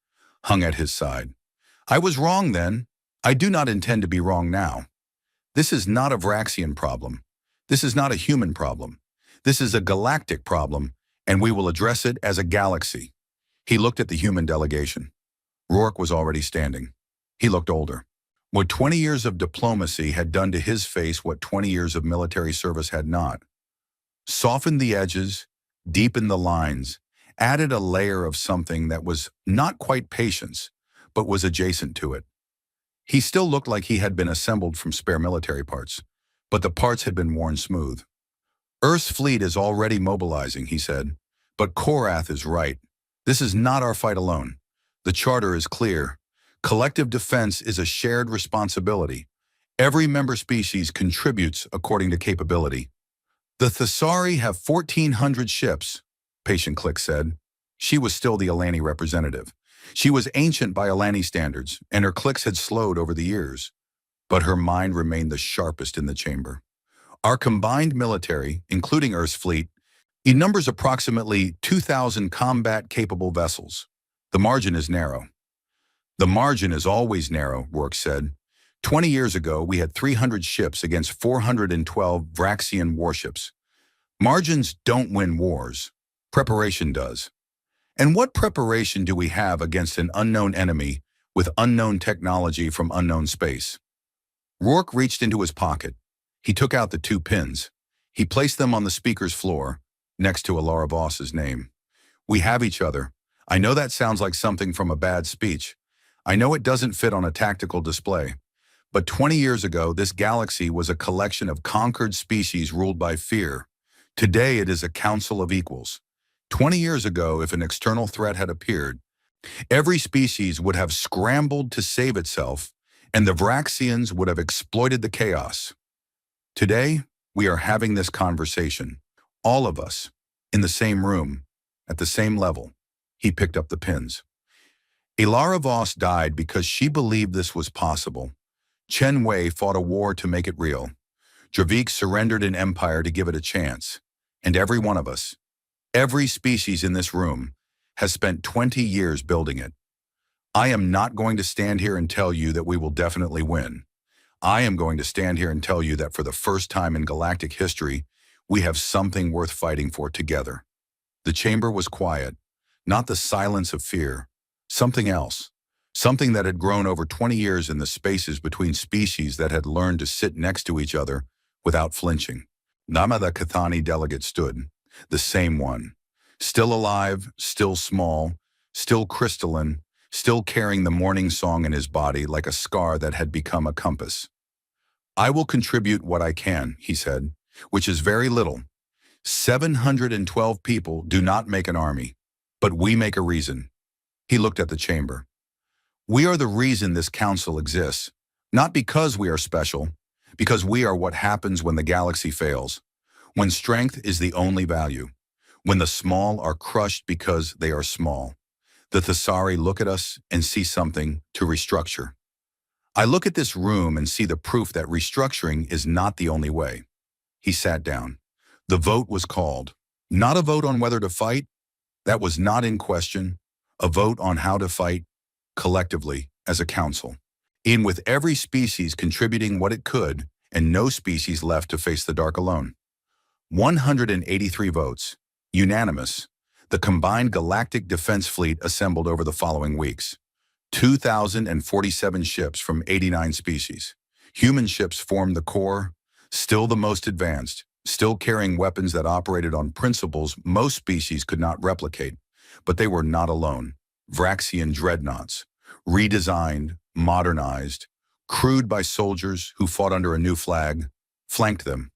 hung at his side. I was wrong then. I do not intend to be wrong now. This is not a Vraxian problem. This is not a human problem. This is a galactic problem, and we will address it as a galaxy. He looked at the human delegation. Rourke was already standing. He looked older. What 20 years of diplomacy had done to his face what 20 years of military service had not. Softened the edges, deepened the lines, added a layer of something that was not quite patience, but was adjacent to it. He still looked like he had been assembled from spare military parts, but the parts had been worn smooth. Earth's fleet is already mobilizing, he said, but Korath is right. This is not our fight alone. The charter is clear. Collective defense is a shared responsibility. Every member species contributes according to capability. The Thessari have 1,400 ships, Patient Click said. She was still the Alani representative. She was ancient by Alani standards, and her clicks had slowed over the years. But her mind remained the sharpest in the chamber. Our combined military, including Earth's fleet, it numbers approximately 2,000 combat-capable vessels. The margin is narrow. The margin is always narrow, Rourke said. 20 years ago, we had 300 ships against 412 Vraxian warships. Margins don't win wars. Preparation does. And what preparation do we have against an unknown enemy with unknown technology from unknown space? Rourke reached into his pocket. He took out the 2 pins. He placed them on the speaker's floor, next to Alara Voss's name. We have each other. I know that sounds like something from a bad speech. I know it doesn't fit on a tactical display. But 20 years ago, this galaxy was a collection of conquered species ruled by fear. Today, it is a council of equals. 20 years ago, if an external threat had appeared, every species would have scrambled to save itself, and the Vraxians would have exploited the chaos. Today, we are having this conversation. All of us, in the same room, at the same level. He picked up the pins. Ilara Voss died because she believed this was possible. Chen Wei fought a war to make it real. Dravik surrendered an empire to give it a chance. And every one of us, every species in this room, has spent 20 years building it. I am not going to stand here and tell you that we will definitely win. I am going to stand here and tell you that for the first time in galactic history, we have something worth fighting for together. The chamber was quiet, not the silence of fear. Something else. Something that had grown over 20 years in the spaces between species that had learned to sit next to each other without flinching. Nama the Cathani delegate stood, the same one. Still alive, still small, still crystalline, still carrying the morning song in his body like a scar that had become a compass. I will contribute what I can, he said, which is very little. 712 people do not make an army, but we make a reason. He looked at the chamber. We are the reason this council exists, not because we are special, because we are what happens when the galaxy fails, when strength is the only value, when the small are crushed because they are small. The Thesari look at us and see something to restructure. I look at this room and see the proof that restructuring is not the only way. He sat down. The vote was called. Not a vote on whether to fight. That was not in question. A vote on how to fight, collectively, as a council. In with every species contributing what it could, and no species left to face the dark alone. 183 votes, unanimous. The combined Galactic Defense Fleet assembled over the following weeks. 2,047 ships from 89 species. Human ships formed the core, still the most advanced, still carrying weapons that operated on principles most species could not replicate. But they were not alone. Vraxian dreadnoughts, redesigned, modernized, crewed by soldiers who fought under a new flag, flanked them.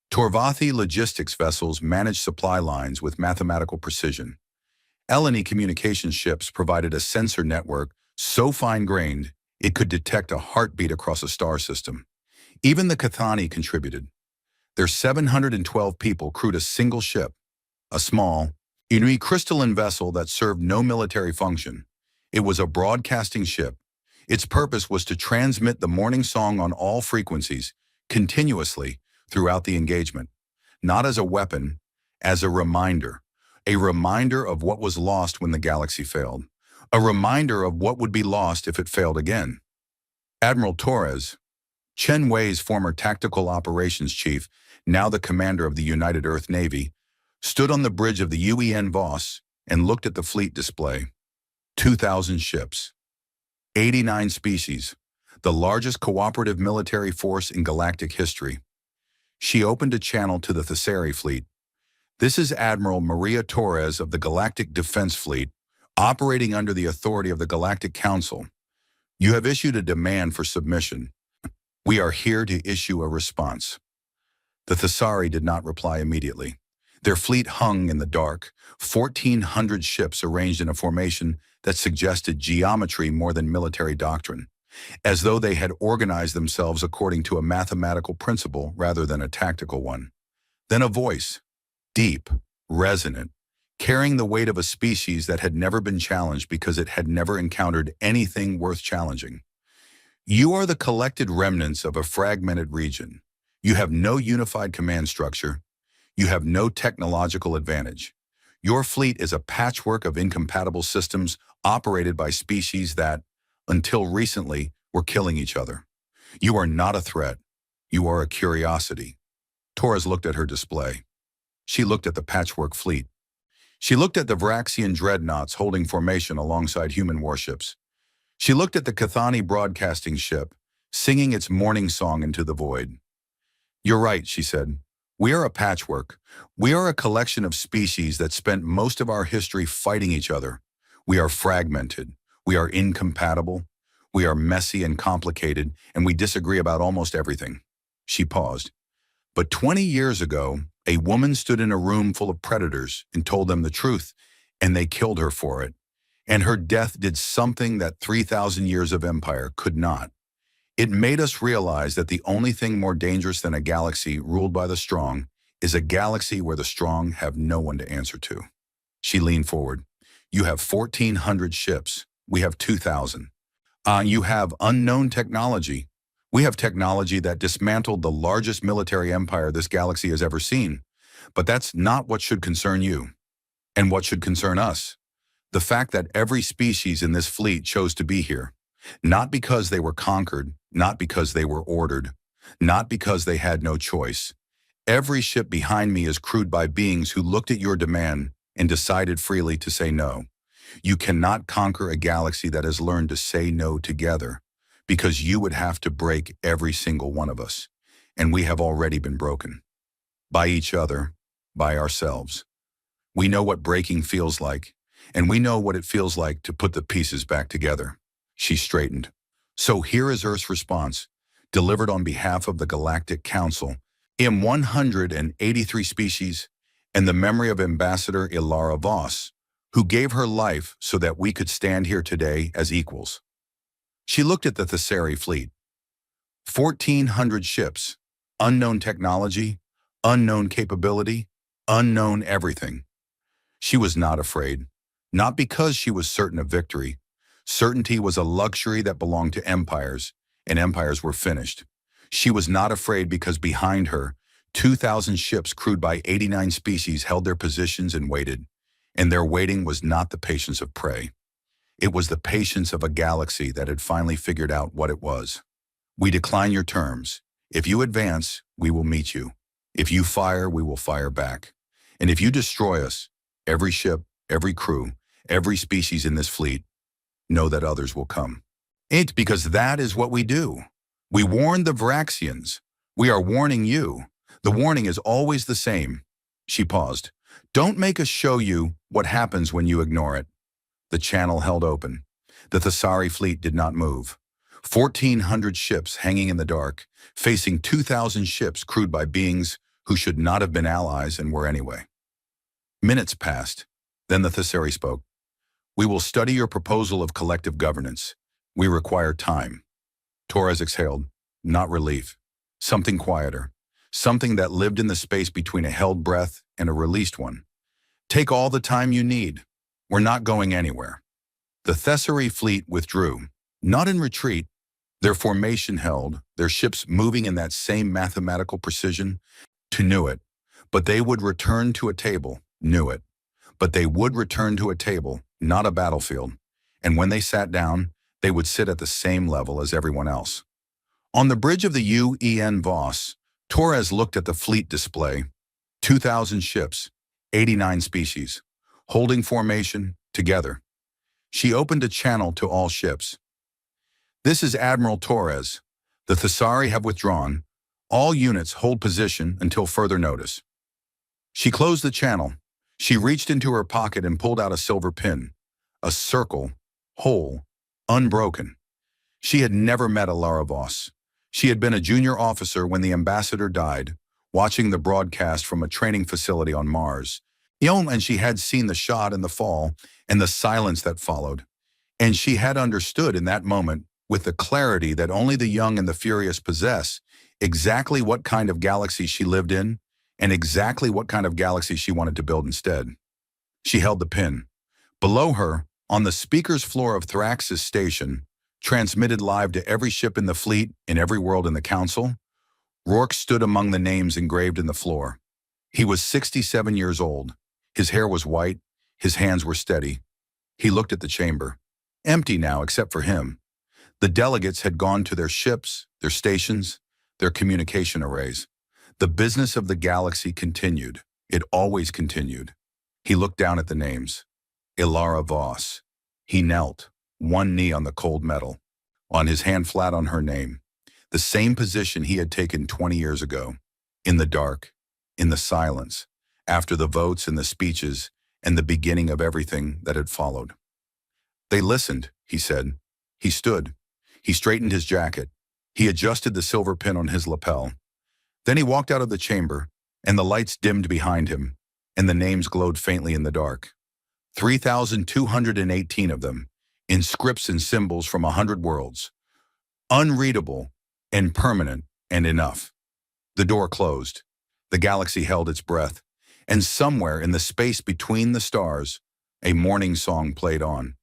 Torvathi logistics vessels managed supply lines with mathematical precision. Eleni communication ships provided a sensor network so fine-grained it could detect a heartbeat across a star system. Even the Cathani contributed. Their 712 people crewed a single ship, a small, crystalline vessel that served no military function. It was a broadcasting ship. Its purpose was to transmit the morning song on all frequencies, continuously, throughout the engagement. Not as a weapon, as a reminder. A reminder of what was lost when the galaxy failed. A reminder of what would be lost if it failed again. Admiral Torres, Chen Wei's former tactical operations chief, now the commander of the United Earth Navy, stood on the bridge of the UEN Voss and looked at the fleet display. 2,000 ships. 89 species. The largest cooperative military force in galactic history. She opened a channel to the Thesari fleet. This is Admiral Maria Torres of the Galactic Defense Fleet, operating under the authority of the Galactic Council. You have issued a demand for submission. We are here to issue a response. The Thesari did not reply immediately. Their fleet hung in the dark, 1,400 ships arranged in a formation that suggested geometry more than military doctrine, as though they had organized themselves according to a mathematical principle rather than a tactical one. Then a voice, deep, resonant, carrying the weight of a species that had never been challenged because it had never encountered anything worth challenging. You are the collected remnants of a fragmented region. You have no unified command structure. You have no technological advantage. Your fleet is a patchwork of incompatible systems operated by species that, until recently, were killing each other. You are not a threat. You are a curiosity. Torres looked at her display. She looked at the patchwork fleet. She looked at the Vraxian dreadnoughts holding formation alongside human warships. She looked at the Cathani broadcasting ship, singing its morning song into the void. You're right, she said. We are a patchwork. We are a collection of species that spent most of our history fighting each other. We are fragmented. We are incompatible. We are messy and complicated, and we disagree about almost everything. She paused. But 20 years ago, a woman stood in a room full of predators and told them the truth, and they killed her for it. And her death did something that 3,000 years of empire could not. It made us realize that the only thing more dangerous than a galaxy ruled by the strong is a galaxy where the strong have no one to answer to. She leaned forward. You have 1,400 ships. We have 2,000. You have unknown technology. We have technology that dismantled the largest military empire this galaxy has ever seen. But that's not what should concern you. And what should concern us? The fact that every species in this fleet chose to be here. Not because they were conquered, not because they were ordered, not because they had no choice. Every ship behind me is crewed by beings who looked at your demand and decided freely to say no. You cannot conquer a galaxy that has learned to say no together, because you would have to break every single one of us. And we have already been broken. By each other, by ourselves. We know what breaking feels like, and we know what it feels like to put the pieces back together. She straightened. So here is Earth's response, delivered on behalf of the Galactic Council, in 183 species, and the memory of Ambassador Ilara Voss, who gave her life so that we could stand here today as equals. She looked at the Thessari fleet. 1,400 ships, unknown technology, unknown capability, unknown everything. She was not afraid, not because she was certain of victory. Certainty was a luxury that belonged to empires, and empires were finished. She was not afraid because behind her, 2,000 ships crewed by 89 species held their positions and waited. And their waiting was not the patience of prey. It was the patience of a galaxy that had finally figured out what it was. We decline your terms. If you advance, we will meet you. If you fire, we will fire back. And if you destroy us, every ship, every crew, every species in this fleet, know that others will come. It's because that is what we do. We warn the Varaxians. We are warning you. The warning is always the same. She paused. Don't make us show you what happens when you ignore it. The channel held open. The Thessari fleet did not move. 1,400 ships hanging in the dark, facing 2,000 ships crewed by beings who should not have been allies and were anyway. Minutes passed. Then the Thessari spoke. We will study your proposal of collective governance. We require time. Torres exhaled. Not relief. Something quieter. Something that lived in the space between a held breath and a released one. Take all the time you need. We're not going anywhere. The Thessari fleet withdrew, not in retreat. Their formation held, their ships moving in that same mathematical precision, to knew it. But they would return to a table, knew it. But they would return to a table, not a battlefield. And when they sat down, they would sit at the same level as everyone else. On the bridge of the UN Voss, Torres looked at the fleet display. 2,000 ships, 89 species, holding formation together. She opened a channel to all ships. This is Admiral Torres. The Thessari have withdrawn. All units hold position until further notice. She closed the channel. She reached into her pocket and pulled out a silver pin. A circle, whole, unbroken. She had never met Ilara Voss. She had been a junior officer when the ambassador died, watching the broadcast from a training facility on Mars. And she had seen the shot and the fall and the silence that followed. And she had understood in that moment, with the clarity that only the young and the furious possess, exactly what kind of galaxy she lived in and exactly what kind of galaxy she wanted to build instead. She held the pin. Below her, on the speaker's floor of Thrax's station, transmitted live to every ship in the fleet, in every world in the council, Rourke stood among the names engraved in the floor. He was 67 years old. His hair was white. His hands were steady. He looked at the chamber. Empty now, except for him. The delegates had gone to their ships, their stations, their communication arrays. The business of the galaxy continued. It always continued. He looked down at the names. Ilara Voss. He knelt, one knee on the cold metal, on his hand flat on her name. The same position he had taken 20 years ago. In the dark, in the silence, after the votes and the speeches and the beginning of everything that had followed. They listened, he said. He stood. He straightened his jacket. He adjusted the silver pin on his lapel. Then he walked out of the chamber, and the lights dimmed behind him, and the names glowed faintly in the dark. 3,218 of them, in scripts and symbols from 100 worlds. Unreadable and permanent and enough. The door closed. The galaxy held its breath, and somewhere in the space between the stars, a morning song played on.